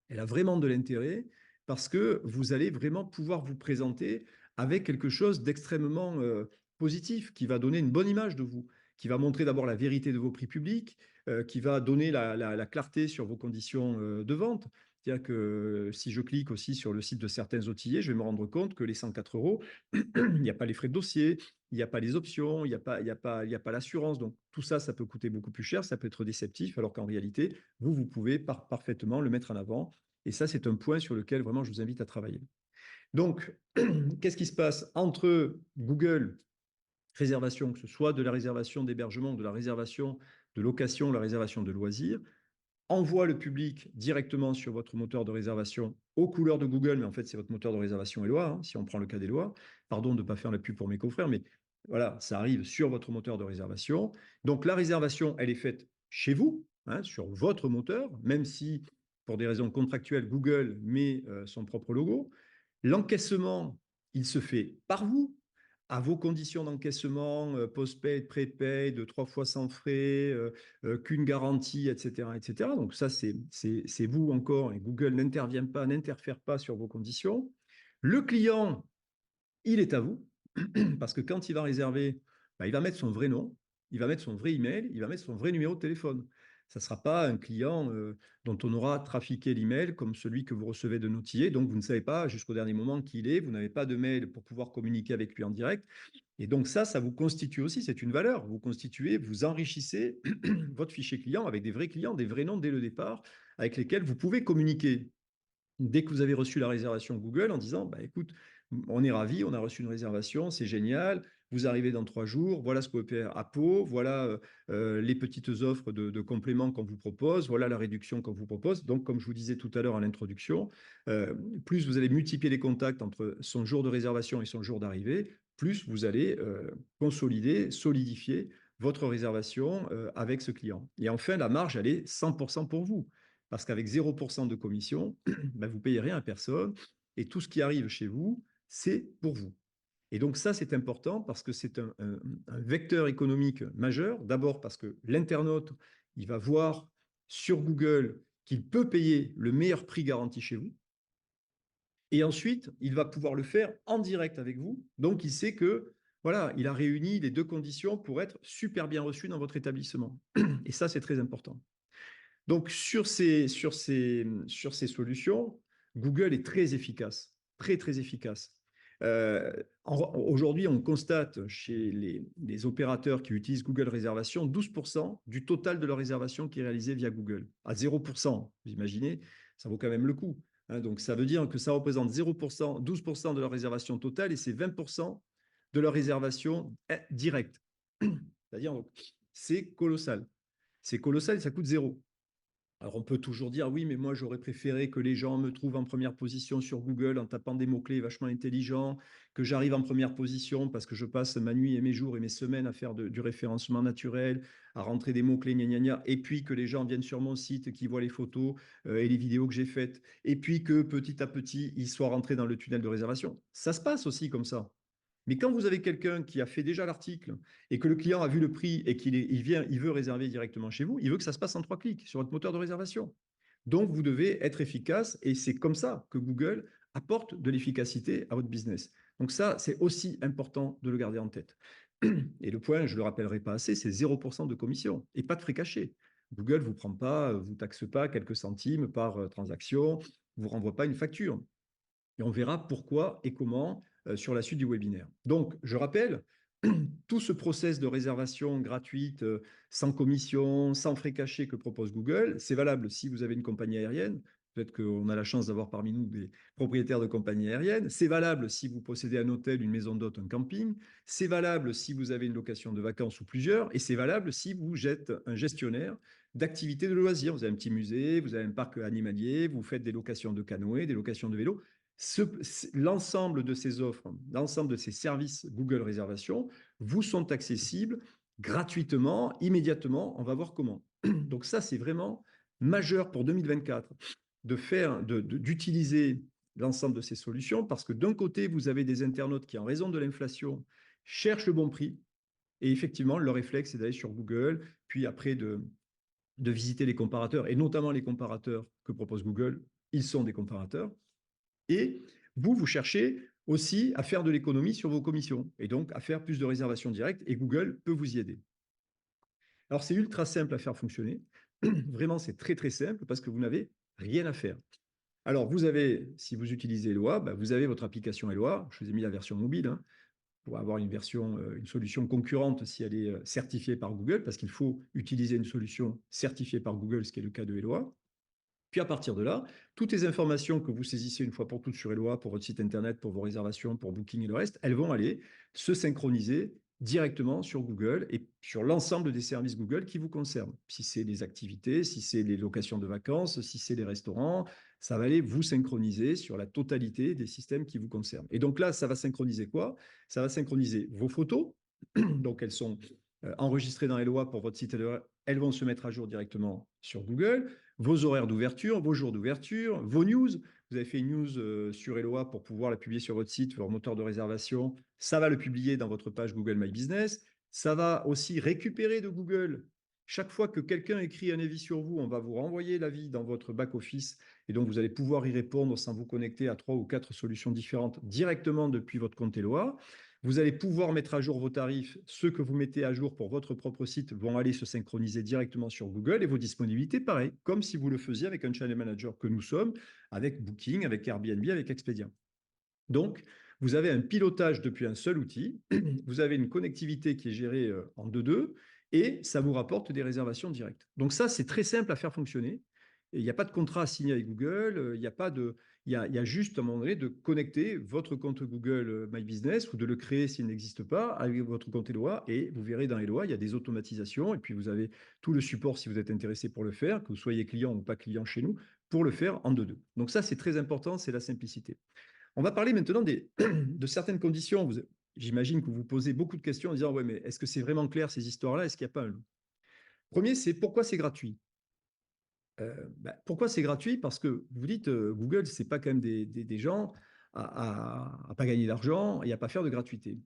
Speaker 1: elle a vraiment de l'intérêt parce que vous allez vraiment pouvoir vous présenter avec quelque chose d'extrêmement positif qui va donner une bonne image de vous, qui va montrer d'abord la vérité de vos prix publics, qui va donner la clarté sur vos conditions de vente. C'est-à-dire que si je clique aussi sur le site de certains outillers, je vais me rendre compte que les 104 euros, il n'y a pas les frais de dossier, il n'y a pas les options, il n'y a pas l'assurance. Donc tout ça, ça peut coûter beaucoup plus cher, ça peut être déceptif, alors qu'en réalité, vous pouvez parfaitement le mettre en avant. Et ça, c'est un point sur lequel vraiment je vous invite à travailler. Donc, qu'est-ce qui se passe entre Google Réservation, que ce soit de la réservation d'hébergement ou de la réservation de location, la réservation de loisirs, envoie le public directement sur votre moteur de réservation aux couleurs de Google, mais en fait, c'est votre moteur de réservation Eloi, hein, si on prend le cas d'Eloi. Pardon de ne pas faire la pub pour mes confrères, mais voilà, ça arrive sur votre moteur de réservation. Donc, la réservation, elle est faite chez vous, hein, sur votre moteur, même si, pour des raisons contractuelles, Google met son propre logo. L'encaissement, il se fait par vous, à vos conditions d'encaissement, post-paid, pré-paid, 3 fois sans frais, qu'une garantie, etc., etc. Donc ça, c'est vous encore, et Google n'intervient pas, n'interfère pas sur vos conditions. Le client, il est à vous, parce que quand il va réserver, bah, il va mettre son vrai nom, il va mettre son vrai email, il va mettre son vrai numéro de téléphone. Ça ne sera pas un client dont on aura trafiqué l'email comme celui que vous recevez de Notiller, donc vous ne savez pas jusqu'au dernier moment qui il est, vous n'avez pas de mail pour pouvoir communiquer avec lui en direct. Et donc ça vous constitue aussi, c'est une valeur. Vous constituez, vous enrichissez votre fichier client avec des vrais clients, des vrais noms dès le départ, avec lesquels vous pouvez communiquer dès que vous avez reçu la réservation Google en disant, bah, écoute, on est ravi, on a reçu une réservation, c'est génial, vous arrivez dans 3 jours, voilà ce qu'on peut faire à Pau, voilà les petites offres de compléments qu'on vous propose, voilà la réduction qu'on vous propose. Donc, comme je vous disais tout à l'heure à l'introduction, plus vous allez multiplier les contacts entre son jour de réservation et son jour d'arrivée, plus vous allez consolider, solidifier votre réservation avec ce client. Et enfin, la marge, elle est 100% pour vous. Parce qu'avec 0% de commission, ben, vous ne payez rien à personne et tout ce qui arrive chez vous, c'est pour vous. Et donc ça, c'est important parce que c'est un vecteur économique majeur. D'abord parce que l'internaute, il va voir sur Google qu'il peut payer le meilleur prix garanti chez vous. Et ensuite, il va pouvoir le faire en direct avec vous. Donc, il sait que voilà, il a réuni les deux conditions pour être super bien reçu dans votre établissement. Et ça, c'est très important. Donc, sur ces solutions, Google est très efficace, très, très efficace. Aujourd'hui, on constate chez les opérateurs qui utilisent Google Réservation 12% du total de leur réservation qui est réalisée via Google. À 0%, vous imaginez, ça vaut quand même le coup. Hein, donc, ça veut dire que ça représente 0%, 12% de leur réservation totale et c'est 20% de leur réservation directe. C'est-à-dire, c'est colossal. C'est colossal et ça coûte zéro. Alors, on peut toujours dire, oui, mais moi, j'aurais préféré que les gens me trouvent en première position sur Google en tapant des mots-clés vachement intelligents, que j'arrive en première position parce que je passe ma nuit et mes jours et mes semaines à faire du référencement naturel, à rentrer des mots-clés, gna gna gna, et puis que les gens viennent sur mon site, qui voient les photos et les vidéos que j'ai faites, et puis que petit à petit, ils soient rentrés dans le tunnel de réservation. Ça se passe aussi comme ça. Mais quand vous avez quelqu'un qui a fait déjà l'article et que le client a vu le prix et il veut réserver directement chez vous, il veut que ça se passe en 3 clics sur votre moteur de réservation. Donc, vous devez être efficace et c'est comme ça que Google apporte de l'efficacité à votre business. Donc ça, c'est aussi important de le garder en tête. Et le point, je ne le rappellerai pas assez, c'est 0% de commission et pas de frais cachés. Google ne vous prend pas, vous taxe pas quelques centimes par transaction, ne vous renvoie pas une facture. Et on verra pourquoi et comment sur la suite du webinaire. Donc, je rappelle, tout ce process de réservation gratuite, sans commission, sans frais cachés que propose Google, c'est valable si vous avez une compagnie aérienne. Peut-être qu'on a la chance d'avoir parmi nous des propriétaires de compagnies aériennes. C'est valable si vous possédez un hôtel, une maison d'hôte, un camping. C'est valable si vous avez une location de vacances ou plusieurs. Et c'est valable si vous êtes un gestionnaire d'activités de loisirs. Vous avez un petit musée, vous avez un parc animalier, vous faites des locations de canoës, des locations de vélos. L'ensemble de ces offres, l'ensemble de ces services Google Réservation vous sont accessibles gratuitement, immédiatement. On va voir comment. Donc ça, c'est vraiment majeur pour 2024 d'utiliser l'ensemble de ces solutions parce que d'un côté, vous avez des internautes qui, en raison de l'inflation, cherchent le bon prix. Et effectivement, leur réflexe, c'est d'aller sur Google, puis après de visiter les comparateurs, et notamment les comparateurs que propose Google. Ils sont des comparateurs. Et vous cherchez aussi à faire de l'économie sur vos commissions et donc à faire plus de réservations directes et Google peut vous y aider. Alors, c'est ultra simple à faire fonctionner. Vraiment, c'est très, très simple parce que vous n'avez rien à faire. Alors, vous avez, si vous utilisez Eloi, vous avez votre application Eloi. Je vous ai mis la version mobile hein, pour avoir une solution concurrente si elle est certifiée par Google parce qu'il faut utiliser une solution certifiée par Google, ce qui est le cas de Eloi. Puis à partir de là, toutes les informations que vous saisissez une fois pour toutes sur Eloi, pour votre site internet, pour vos réservations, pour Booking et le reste, elles vont aller se synchroniser directement sur Google et sur l'ensemble des services Google qui vous concernent. Si c'est les activités, si c'est les locations de vacances, si c'est les restaurants, ça va aller vous synchroniser sur la totalité des systèmes qui vous concernent. Et donc là, ça va synchroniser quoi? Ça va synchroniser vos photos, donc elles sont enregistrées dans Eloi pour votre site, elles vont se mettre à jour directement sur Google, vos horaires d'ouverture, vos jours d'ouverture, vos news. Vous avez fait une news sur Eloi pour pouvoir la publier sur votre site, votre moteur de réservation, ça va le publier dans votre page Google My Business. Ça va aussi récupérer de Google. Chaque fois que quelqu'un écrit un avis sur vous, on va vous renvoyer l'avis dans votre back-office et donc vous allez pouvoir y répondre sans vous connecter à 3 ou 4 solutions différentes directement depuis votre compte Eloi. Vous allez pouvoir mettre à jour vos tarifs. Ceux que vous mettez à jour pour votre propre site vont aller se synchroniser directement sur Google et vos disponibilités, pareil, comme si vous le faisiez avec un channel manager que nous sommes, avec Booking, avec Airbnb, avec Expedia. Donc, vous avez un pilotage depuis un seul outil, vous avez une connectivité qui est gérée en 2-2 et ça vous rapporte des réservations directes. Donc ça, c'est très simple à faire fonctionner. Il n'y a pas de contrat à signer avec Google, il y a juste à un moment donné de connecter votre compte Google My Business ou de le créer s'il n'existe pas avec votre compte Eloi et vous verrez dans Eloi, il y a des automatisations et puis vous avez tout le support si vous êtes intéressé pour le faire, que vous soyez client ou pas client chez nous, pour le faire en 2-2. Donc ça, c'est très important, c'est la simplicité. On va parler maintenant de certaines conditions. J'imagine que vous vous posez beaucoup de questions en disant, ouais, mais est-ce que c'est vraiment clair ces histoires-là? Est-ce qu'il n'y a pas un loup? Premier, c'est pourquoi c'est gratuit? Pourquoi c'est gratuit? Parce que vous dites, Google, ce n'est pas quand même des gens à pas gagner d'argent et à pas faire de gratuité.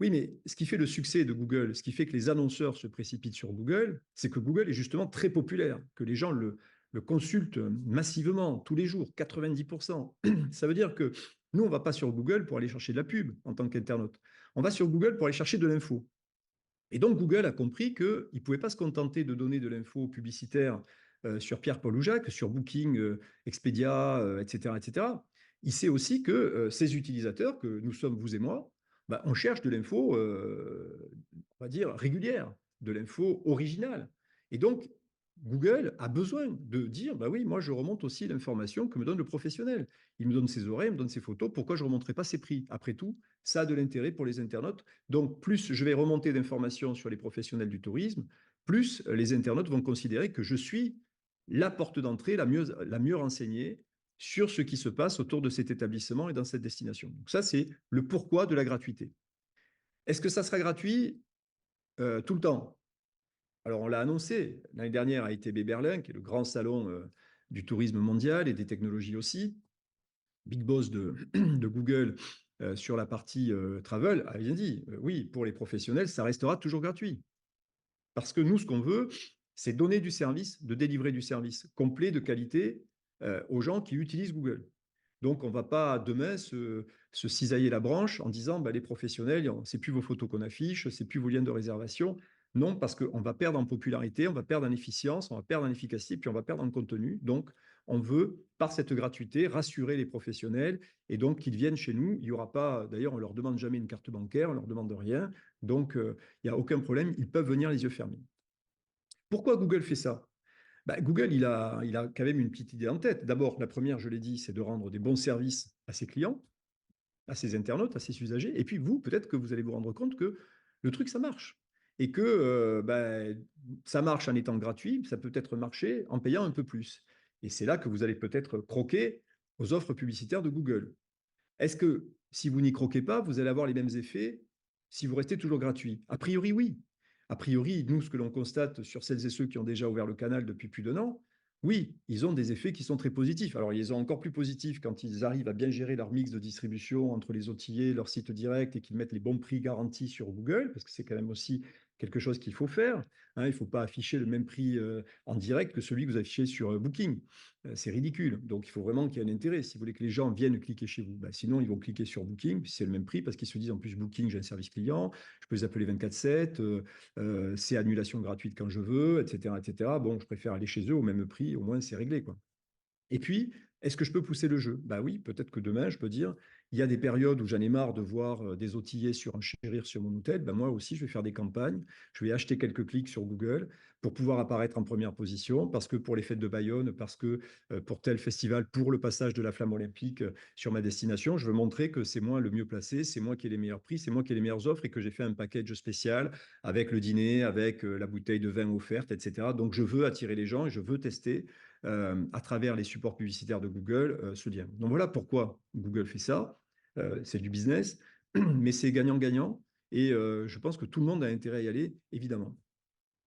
Speaker 1: Oui, mais ce qui fait le succès de Google, ce qui fait que les annonceurs se précipitent sur Google, c'est que Google est justement très populaire, que les gens le consultent massivement tous les jours, 90%. Ça veut dire que nous, on ne va pas sur Google pour aller chercher de la pub en tant qu'internaute. On va sur Google pour aller chercher de l'info. Et donc, Google a compris qu'il ne pouvait pas se contenter de donner de l'info publicitaire sur Pierre-Paul ou Jacques, sur Booking, Expedia, etc., etc. Il sait aussi que ces utilisateurs, que nous sommes vous et moi, on cherche de l'info, on va dire, régulière, de l'info originale. Et donc, Google a besoin de dire, bah oui, moi je remonte aussi l'information que me donne le professionnel. Il me donne ses horaires, il me donne ses photos, pourquoi je ne remonterai pas ses prix? Après tout, ça a de l'intérêt pour les internautes. Donc, plus je vais remonter d'informations sur les professionnels du tourisme, plus les internautes vont considérer que je suis la porte d'entrée la mieux renseignée sur ce qui se passe autour de cet établissement et dans cette destination. Donc ça, c'est le pourquoi de la gratuité. Est-ce que ça sera gratuit tout le temps? Alors, on l'a annoncé, l'année dernière à ITB Berlin, qui est le grand salon du tourisme mondial et des technologies aussi. Big Boss de Google sur la partie travel a bien dit, oui, pour les professionnels, ça restera toujours gratuit. Parce que nous, ce qu'on veut, c'est donner du service, de délivrer du service complet, de qualité aux gens qui utilisent Google. Donc, on ne va pas demain se cisailler la branche en disant les professionnels, ce n'est plus vos photos qu'on affiche, ce n'est plus vos liens de réservation. Non, parce qu'on va perdre en popularité, on va perdre en efficience, on va perdre en efficacité, puis on va perdre en contenu. Donc, on veut, par cette gratuité, rassurer les professionnels et donc qu'ils viennent chez nous. Il n'y aura pas, d'ailleurs, on ne leur demande jamais une carte bancaire, on ne leur demande rien. Donc, il n'y a aucun problème, ils peuvent venir les yeux fermés. Pourquoi Google fait ça? Google, il a quand même une petite idée en tête. D'abord, la première, je l'ai dit, c'est de rendre des bons services à ses clients, à ses internautes, à ses usagers. Et puis, vous, peut-être que vous allez vous rendre compte que le truc, ça marche. Et que ça marche en étant gratuit, ça peut être marché en payant un peu plus. Et c'est là que vous allez peut-être croquer aux offres publicitaires de Google. Est-ce que si vous n'y croquez pas, vous allez avoir les mêmes effets si vous restez toujours gratuit? A priori, oui. A priori, nous, ce que l'on constate sur celles et ceux qui ont déjà ouvert le canal depuis plus d'un an, oui, ils ont des effets qui sont très positifs. Alors, ils ont encore plus positifs quand ils arrivent à bien gérer leur mix de distribution entre les outillés, leur site direct et qu'ils mettent les bons prix garantis sur Google, parce que c'est quand même aussi quelque chose qu'il faut faire. Il ne faut pas afficher le même prix en direct que celui que vous affichez sur Booking. C'est ridicule. Donc, il faut vraiment qu'il y ait un intérêt. Si vous voulez que les gens viennent cliquer chez vous, sinon, ils vont cliquer sur Booking, puis c'est le même prix, parce qu'ils se disent, en plus, Booking, j'ai un service client, je peux les appeler 24/7, c'est annulation gratuite quand je veux, etc., etc. Bon, je préfère aller chez eux au même prix, au moins, c'est réglé, quoi. Et puis, est-ce que je peux pousser le jeu? Oui, peut-être que demain, je peux dire, Il y a des périodes où j'en ai marre de voir des outillés surenchérir sur mon hôtel. Ben moi aussi, je vais faire des campagnes. Je vais acheter quelques clics sur Google pour pouvoir apparaître en première position, parce que pour les fêtes de Bayonne, parce que pour tel festival, pour le passage de la flamme olympique sur ma destination, je veux montrer que c'est moi le mieux placé, c'est moi qui ai les meilleurs prix, c'est moi qui ai les meilleures offres et que j'ai fait un package spécial avec le dîner, avec la bouteille de vin offerte, etc. Donc, je veux attirer les gens et je veux tester à travers les supports publicitaires de Google ce lien. Donc, voilà pourquoi Google fait ça. C'est du business, mais c'est gagnant-gagnant. Et je pense que tout le monde a intérêt à y aller, évidemment.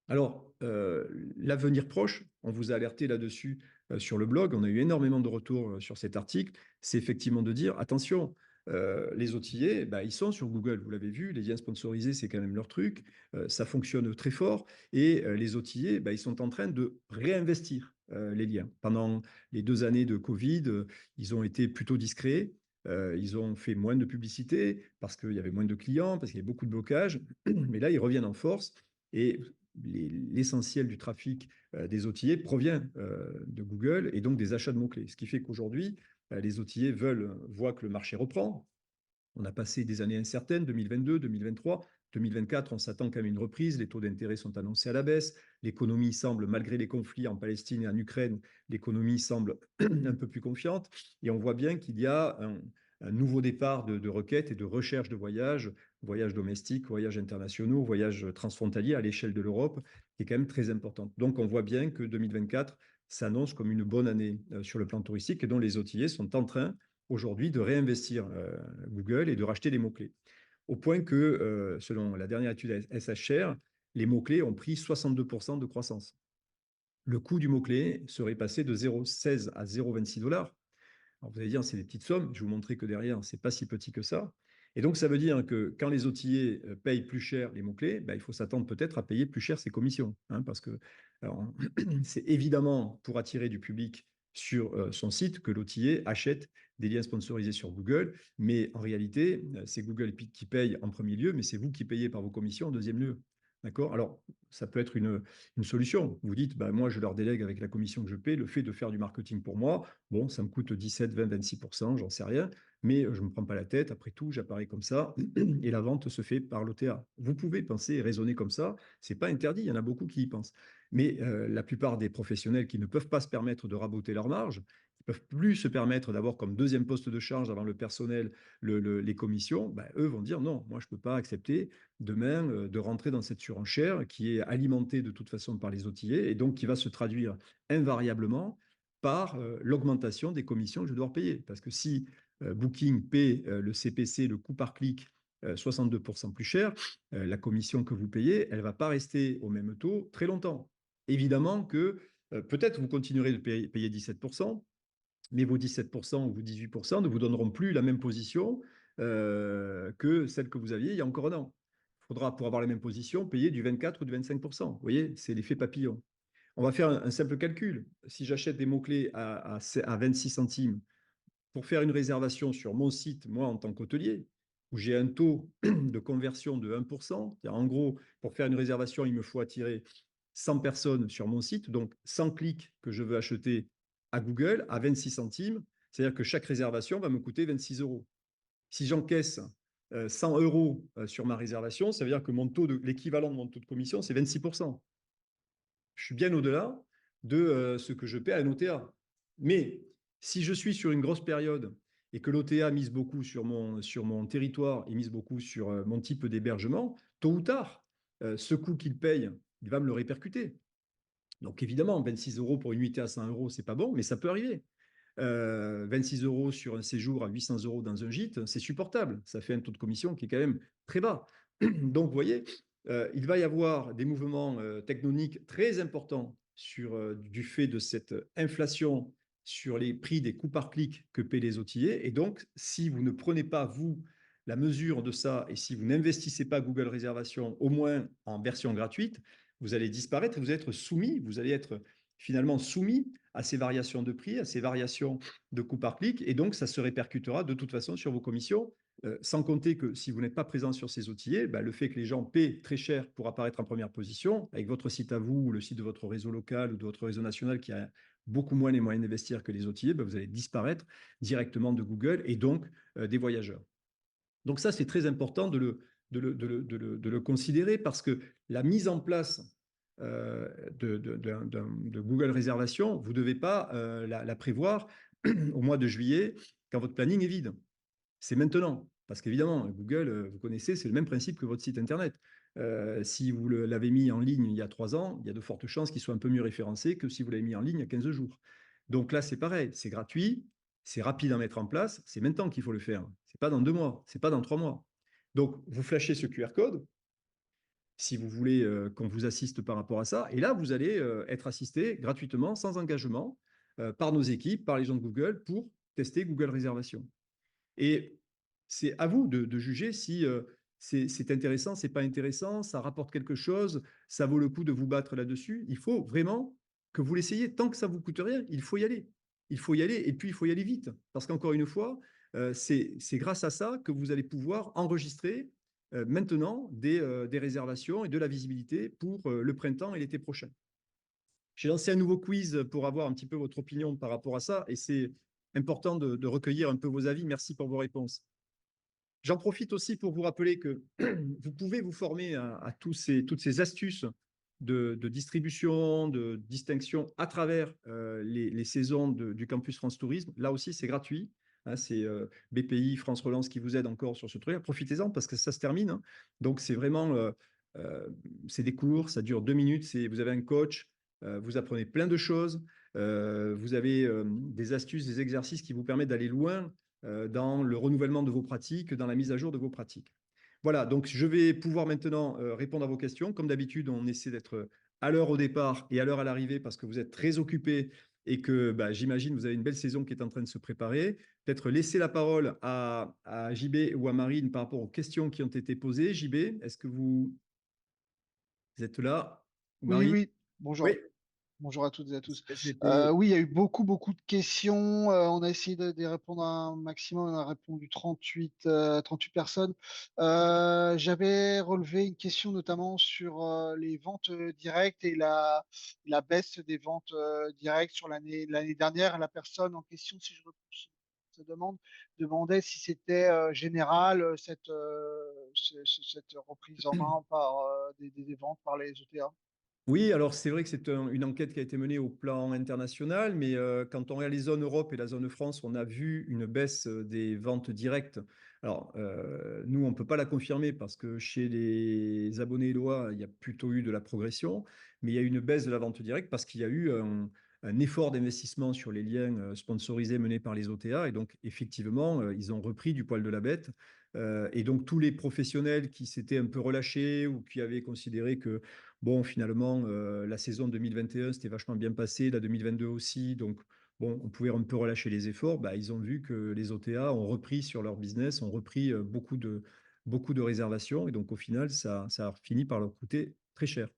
Speaker 1: Alors, l'avenir proche, on vous a alerté là-dessus sur le blog, on a eu énormément de retours sur cet article, c'est effectivement de dire, attention, les outillés, bah, ils sont sur Google, vous l'avez vu, les liens sponsorisés, c'est quand même leur truc, ça fonctionne très fort, et les outillés, bah, ils sont en train de réinvestir les liens. Pendant les 2 années de Covid, ils ont été plutôt discrets, ils ont fait moins de publicité parce qu'il y avait moins de clients, parce qu'il y avait beaucoup de blocages, mais là, ils reviennent en force. Et l'essentiel du trafic des outillés provient de Google et donc des achats de mots-clés. Ce qui fait qu'aujourd'hui, les outillés voient que le marché reprend. On a passé des années incertaines, 2022, 2023. 2024, on s'attend quand même à une reprise. Les taux d'intérêt sont annoncés à la baisse. L'économie semble, malgré les conflits en Palestine et en Ukraine, l'économie semble un peu plus confiante. Et on voit bien qu'il y a un nouveau départ de requêtes et de recherche de voyages domestiques, voyages internationaux, voyages transfrontaliers à l'échelle de l'Europe, qui est quand même très importante. Donc on voit bien que 2024 s'annonce comme une bonne année sur le plan touristique et dont les outillés sont en train aujourd'hui de réinvestir Google et de racheter des mots-clés. Au point que, selon la dernière étude SHR, les mots-clés ont pris 62% de croissance. Le coût du mot-clé serait passé de 0,16 à 0,26 dollars. Alors vous allez dire, c'est des petites sommes. Je vais vous montrer que derrière, c'est pas si petit que ça. Et donc, ça veut dire que quand les outillés payent plus cher les mots-clés, ben, il faut s'attendre peut-être à payer plus cher ses commissions. Hein, parce que c'est évidemment pour attirer du public sur son site que l'outillé achète des liens sponsorisés sur Google. Mais en réalité, c'est Google qui paye en premier lieu, mais c'est vous qui payez par vos commissions en deuxième lieu. D'accord? Alors, ça peut être une solution. Vous dites, bah, moi, je leur délègue avec la commission que je paie le fait de faire du marketing pour moi. Bon, ça me coûte 17, 20, 26%, j'en sais rien, mais je ne me prends pas la tête. Après tout, j'apparais comme ça et la vente se fait par l'OTA. Vous pouvez penser et raisonner comme ça. Ce n'est pas interdit, il y en a beaucoup qui y pensent. Mais la plupart des professionnels qui ne peuvent pas se permettre de raboter leur marge, qui ne peuvent plus se permettre d'avoir comme deuxième poste de charge avant le personnel les commissions, bah, eux vont dire non, moi je ne peux pas accepter demain de rentrer dans cette surenchère qui est alimentée de toute façon par les outillés et donc qui va se traduire invariablement par l'augmentation des commissions que je dois payer. Parce que si Booking paie le CPC, le coût par clic, 62% plus cher, la commission que vous payez, elle ne va pas rester au même taux très longtemps. Évidemment que peut-être vous continuerez de payer 17%, mais vos 17% ou vos 18% ne vous donneront plus la même position que celle que vous aviez il y a encore un an. Il faudra, pour avoir la même position, payer du 24 ou du 25%. Vous voyez, c'est l'effet papillon. On va faire un simple calcul. Si j'achète des mots-clés à 26 centimes pour faire une réservation sur mon site, moi, en tant qu'hôtelier, où j'ai un taux de conversion de 1%, en gros, pour faire une réservation, il me faut attirer 100 personnes sur mon site, donc 100 clics que je veux acheter à Google à 26 centimes, c'est-à-dire que chaque réservation va me coûter 26 euros. Si j'encaisse 100 euros sur ma réservation, ça veut dire que l'équivalent de mon taux de commission, c'est 26%. Je suis bien au-delà de ce que je paie à un OTA. Mais si je suis sur une grosse période et que l'OTA mise beaucoup sur mon territoire et mise beaucoup sur mon type d'hébergement, tôt ou tard, ce coût qu'il paye, il va me le répercuter. Donc évidemment, 26 euros pour une nuitée à 100 euros, c'est pas bon, mais ça peut arriver. 26 euros sur un séjour à 800 euros dans un gîte, c'est supportable. Ça fait un taux de commission qui est quand même très bas. Donc, vous voyez, il va y avoir des mouvements tectoniques très importants du fait de cette inflation sur les prix des coûts par clic que paient les outillés. Et donc, si vous ne prenez pas, vous, la mesure de ça, et si vous n'investissez pas Google Réservation, au moins en version gratuite, vous allez disparaître et vous allez être soumis, vous allez être finalement soumis à ces variations de prix, à ces variations de coûts par clic, et donc ça se répercutera de toute façon sur vos commissions, sans compter que si vous n'êtes pas présent sur ces outillés, bah, le fait que les gens paient très cher pour apparaître en première position, avec votre site à vous, ou le site de votre réseau local ou de votre réseau national qui a beaucoup moins les moyens d'investir que les outils, vous allez disparaître directement de Google et donc des voyageurs. Donc ça, c'est très important de le considérer parce que la mise en place de Google Réservation, vous ne devez pas la prévoir au mois de juillet quand votre planning est vide. C'est maintenant. Parce qu'évidemment, Google, vous connaissez, c'est le même principe que votre site Internet. Si vous l'avez mis en ligne il y a 3 ans, il y a de fortes chances qu'il soit un peu mieux référencé que si vous l'avez mis en ligne il y a 15 jours. Donc là, c'est pareil, c'est gratuit, c'est rapide à mettre en place, c'est maintenant qu'il faut le faire. C'est pas dans 2 mois, c'est pas dans 3 mois. Donc, vous flashez ce QR code si vous voulez qu'on vous assiste par rapport à ça. Et là, vous allez être assisté gratuitement, sans engagement, par nos équipes, par les gens de Google, pour tester Google Réservation. Et c'est à vous de juger si c'est intéressant, c'est pas intéressant, ça rapporte quelque chose, ça vaut le coup de vous battre là-dessus. Il faut vraiment que vous l'essayiez. Tant que ça vous coûte rien, il faut y aller. Il faut y aller et puis il faut y aller vite. Parce qu'encore une fois, c'est grâce à ça que vous allez pouvoir enregistrer maintenant des réservations et de la visibilité pour le printemps et l'été prochain. J'ai lancé un nouveau quiz pour avoir un petit peu votre opinion par rapport à ça et c'est important de recueillir un peu vos avis. Merci pour vos réponses. J'en profite aussi pour vous rappeler que vous pouvez vous former à toutes ces astuces de distribution, de distinction à travers les saisons du Campus France Tourisme. Là aussi, c'est gratuit. Hein, c'est BPI, France Relance qui vous aide encore sur ce truc. Profitez-en parce que ça se termine. Hein. Donc, c'est vraiment c'est des cours, ça dure 2 minutes. Vous avez un coach, vous apprenez plein de choses. Vous avez des astuces, des exercices qui vous permettent d'aller loin dans le renouvellement de vos pratiques, dans la mise à jour de vos pratiques. Voilà, donc je vais pouvoir maintenant répondre à vos questions. Comme d'habitude, on essaie d'être à l'heure au départ et à l'heure à l'arrivée parce que vous êtes très occupés et que j'imagine vous avez une belle saison qui est en train de se préparer. Peut-être laisser la parole à JB ou à Marine par rapport aux questions qui ont été posées. JB, est-ce que vous êtes là?
Speaker 2: Oui,
Speaker 1: Marine?
Speaker 2: oui,
Speaker 1: Oui,
Speaker 2: bonjour. Bonjour à toutes et à tous.
Speaker 1: c'était
Speaker 2: Oui, il y a eu beaucoup de questions. On a essayé de répondre à un maximum. On a répondu 38 personnes. J'avais relevé une question notamment sur les ventes directes et la baisse des ventes directes sur l'année dernière. La personne en question, si je reprends cette demande, demandait si c'était général cette reprise en main par des ventes par les OTA.
Speaker 1: Oui, alors c'est vrai que c'est une enquête qui a été menée au plan international, mais quand on regarde les zones Europe et la zone France, on a vu une baisse des ventes directes. Alors, nous, on ne peut pas la confirmer parce que chez les abonnés Eloa, il y a plutôt eu de la progression, mais il y a eu une baisse de la vente directe parce qu'il y a eu un effort d'investissement sur les liens sponsorisés menés par les OTA, et donc effectivement, ils ont repris du poil de la bête. Et donc tous les professionnels qui s'étaient un peu relâchés ou qui avaient considéré que bon, finalement, la saison 2021, c'était vachement bien passé, la 2022 aussi. Donc, bon, on pouvait un peu relâcher les efforts. Ils ont vu que les OTA ont repris sur leur business, ont repris beaucoup de réservations. Et donc, au final, ça a fini par leur coûter très cher.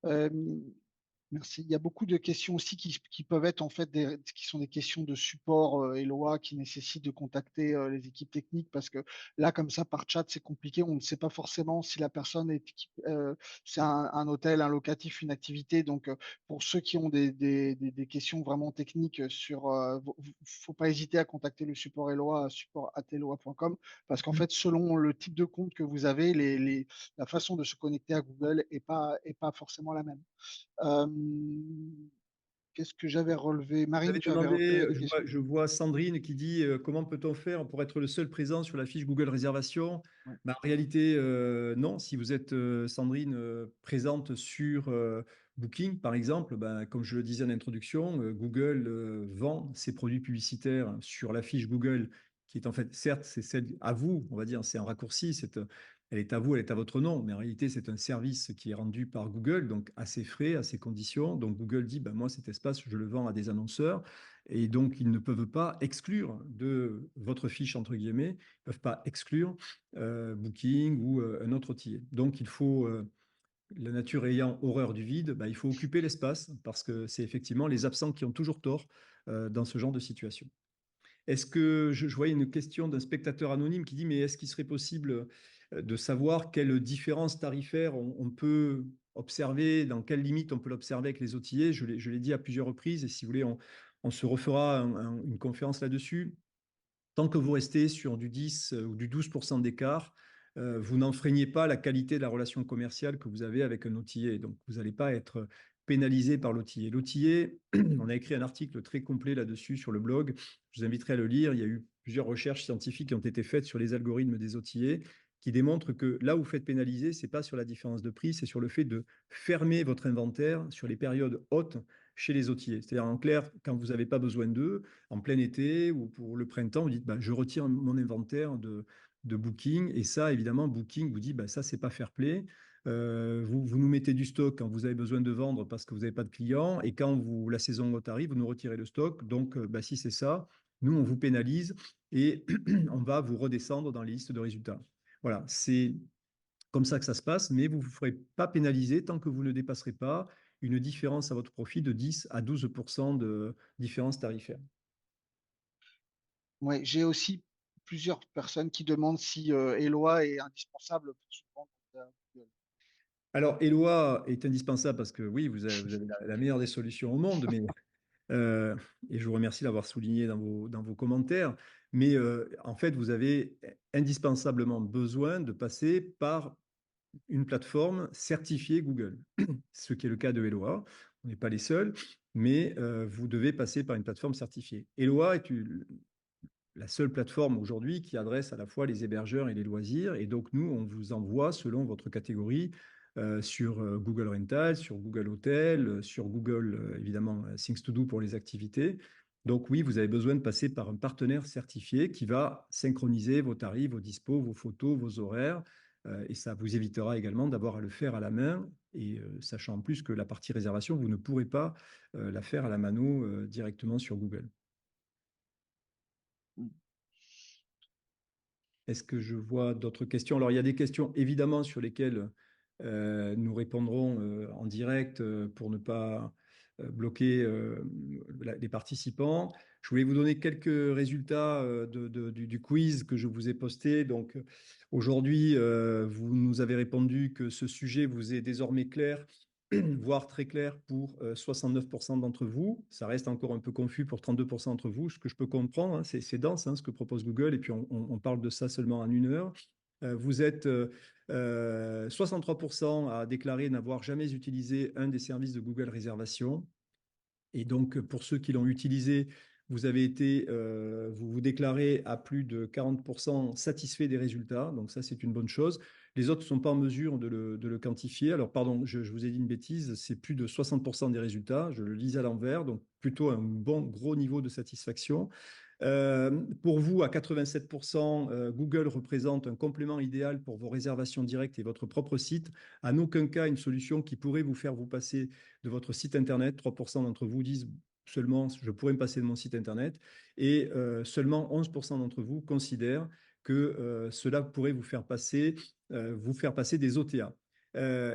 Speaker 2: Euh, Merci. Il y a beaucoup de questions aussi qui peuvent être en fait qui sont des questions de support Eloi qui nécessitent de contacter les équipes techniques parce que là, comme ça, par chat, c'est compliqué. On ne sait pas forcément si la personne c'est un hôtel, un locatif, une activité. Donc, pour ceux qui ont des questions vraiment techniques faut pas hésiter à contacter le support Eloi, support@eloi.com parce qu'en fait, selon le type de compte que vous avez, la façon de se connecter à Google est pas forcément la même. Euh, Qu'est-ce que j'avais relevé?
Speaker 1: Vous
Speaker 2: Marine,
Speaker 1: avez
Speaker 2: tu avais
Speaker 1: demandé,
Speaker 2: repéré des questions?
Speaker 1: je vois Sandrine qui dit comment peut-on faire pour être le seul présent sur la fiche Google Réservation?
Speaker 2: Ouais.
Speaker 1: En réalité, non. Si vous êtes, Sandrine, présente sur Booking, par exemple, comme je le disais en introduction, Google vend ses produits publicitaires sur la fiche Google, qui est en fait, certes, c'est celle à vous, on va dire, c'est un raccourci, elle est à vous, elle est à votre nom, mais en réalité, c'est un service qui est rendu par Google, donc à ses frais, à ses conditions. Donc Google dit, moi, cet espace, je le vends à des annonceurs, et donc ils ne peuvent pas exclure de votre fiche, entre guillemets, ils ne peuvent pas exclure Booking ou un autre outil. Donc il faut, la nature ayant horreur du vide, il faut occuper l'espace, parce que c'est effectivement les absents qui ont toujours tort dans ce genre de situation. Est-ce que je voyais une question d'un spectateur anonyme qui dit, mais est-ce qu'il serait possible de savoir quelle différence tarifaire on peut observer, dans quelle limite on peut l'observer avec les outillés? Je l'ai dit à plusieurs reprises et si vous voulez, on se refera une conférence là-dessus. Tant que vous restez sur du 10 ou du 12% d'écart, vous n'enfreignez pas la qualité de la relation commerciale que vous avez avec un outillé. Donc, vous n'allez pas être pénalisé par l'outillé. L'outillé, on a écrit un article très complet là-dessus sur le blog. Je vous inviterai à le lire. Il y a eu plusieurs recherches scientifiques qui ont été faites sur les algorithmes des outillés qui démontrent que là où vous faites pénaliser, ce n'est pas sur la différence de prix, c'est sur le fait de fermer votre inventaire sur les périodes hautes chez les outillés. C'est-à-dire, en clair, quand vous n'avez pas besoin d'eux, en plein été ou pour le printemps, vous dites bah, je retire mon inventaire de Booking. Et ça, évidemment, Booking vous dit bah, ça, c'est pas fair play. Vous nous mettez du stock quand vous avez besoin de vendre parce que vous n'avez pas de clients. Et quand la saison haute arrive, vous nous retirez le stock. Donc, bah, si c'est ça, nous, on vous pénalise et on va vous redescendre dans les listes de résultats. Voilà, c'est comme ça que ça se passe, mais vous ne vous ferez pas pénaliser tant que vous ne dépasserez pas une différence à votre profit de 10 à 12% de différence tarifaire.
Speaker 2: Ouais, j'ai aussi plusieurs personnes qui demandent si Eloi est indispensable pour se vendre à Google.
Speaker 1: Alors, Eloi est indispensable parce que oui, vous avez la meilleure des solutions au monde, mais, euh, et je vous remercie d'avoir souligné dans vos commentaires, mais en fait, vous avez indispensablement besoin de passer par une plateforme certifiée Google, ce qui est le cas de Eloi. On n'est pas les seuls, mais vous devez passer par une plateforme certifiée. Eloi est la seule plateforme aujourd'hui qui adresse à la fois les hébergeurs et les loisirs. Et donc, nous, on vous envoie selon votre catégorie sur Google Rental, sur Google Hotel, sur Google, évidemment, Things to Do pour les activités. Donc, oui, vous avez besoin de passer par un partenaire certifié qui va synchroniser vos tarifs, vos dispos, vos photos, vos horaires. Et ça vous évitera également d'avoir à le faire à la main. Et sachant en plus que la partie réservation, vous ne pourrez pas la faire à la mano directement sur Google. Est-ce que je vois d'autres questions? Alors, il y a des questions évidemment sur lesquelles nous répondrons en direct pour ne pas bloquer les participants. Je voulais vous donner quelques résultats du quiz que je vous ai posté. Donc, aujourd'hui, vous nous avez répondu que ce sujet vous est désormais clair, voire très clair pour 69% d'entre vous. Ça reste encore un peu confus pour 32% d'entre vous, ce que je peux comprendre. Hein, c'est dense hein, ce que propose Google, et puis on parle de ça seulement en une heure. Vous êtes 63% à déclarer n'avoir jamais utilisé un des services de Google Réservation. Et donc, pour ceux qui l'ont utilisé, vous avez été, vous vous déclarez à plus de 40% satisfait des résultats. Donc ça, c'est une bonne chose. Les autres ne sont pas en mesure de le quantifier. Alors, pardon, je vous ai dit une bêtise, c'est plus de 60% des résultats. Je le lis à l'envers, donc plutôt un bon gros niveau de satisfaction. Pour vous, à 87%, Google représente un complément idéal pour vos réservations directes et votre propre site. En aucun cas une solution qui pourrait vous faire vous passer de votre site Internet. 3% d'entre vous disent seulement je pourrais me passer de mon site Internet. Et seulement 11% d'entre vous considèrent que cela pourrait vous faire passer des OTA.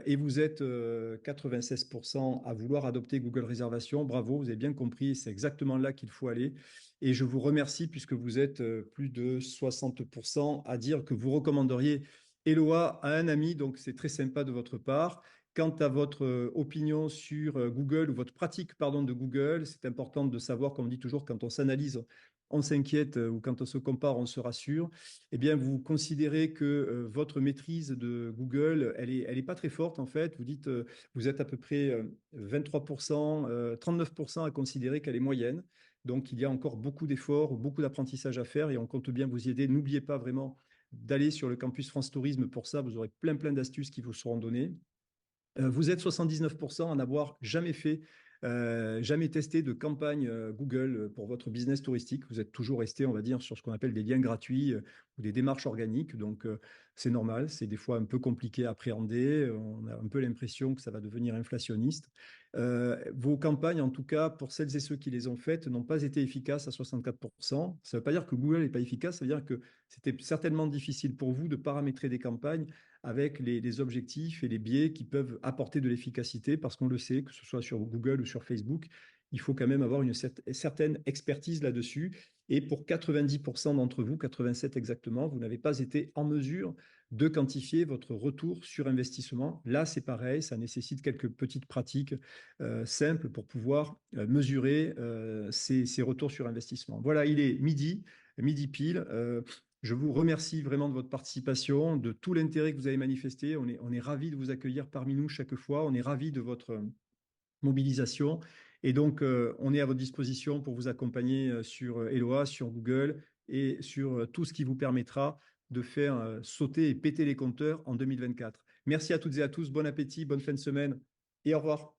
Speaker 1: Et vous êtes 96% à vouloir adopter Google Réservation. Bravo, vous avez bien compris, c'est exactement là qu'il faut aller. Et je vous remercie puisque vous êtes plus de 60% à dire que vous recommanderiez Eloi à un ami. Donc, c'est très sympa de votre part. Quant à votre opinion sur Google ou votre pratique, pardon, de Google, c'est important de savoir, comme on dit toujours, quand on s'analyse, on s'inquiète ou quand on se compare, on se rassure. Eh bien, vous considérez que votre maîtrise de Google, elle est pas très forte en fait. Vous dites, vous êtes à peu près 23%, 39% à considérer qu'elle est moyenne. Donc, il y a encore beaucoup d'efforts, beaucoup d'apprentissage à faire et on compte bien vous y aider. N'oubliez pas vraiment d'aller sur le campus France Tourisme pour ça. Vous aurez plein d'astuces qui vous seront données. Vous êtes 79% à n'avoir jamais fait, jamais testé de campagne Google pour votre business touristique. Vous êtes toujours resté, on va dire, sur ce qu'on appelle des liens gratuits ou des démarches organiques. Donc, c'est normal. C'est des fois un peu compliqué à appréhender. On a un peu l'impression que ça va devenir inflationniste. Vos campagnes, en tout cas, pour celles et ceux qui les ont faites, n'ont pas été efficaces à 64%. Ça ne veut pas dire que Google n'est pas efficace. Ça veut dire que c'était certainement difficile pour vous de paramétrer des campagnes avec les objectifs et les biais qui peuvent apporter de l'efficacité, parce qu'on le sait, que ce soit sur Google ou sur Facebook, il faut quand même avoir une certaine expertise là-dessus. Et pour 90% d'entre vous, 87 exactement, vous n'avez pas été en mesure de quantifier votre retour sur investissement. Là, c'est pareil, ça nécessite quelques petites pratiques simples pour pouvoir mesurer ces retours sur investissement. Voilà, il est midi pile. Je vous remercie vraiment de votre participation, de tout l'intérêt que vous avez manifesté. On est ravis de vous accueillir parmi nous chaque fois. On est ravis de votre mobilisation. Et donc, on est à votre disposition pour vous accompagner sur Eloa, sur Google et sur tout ce qui vous permettra de faire sauter et péter les compteurs en 2024. Merci à toutes et à tous. Bon appétit, bonne fin de semaine et au revoir.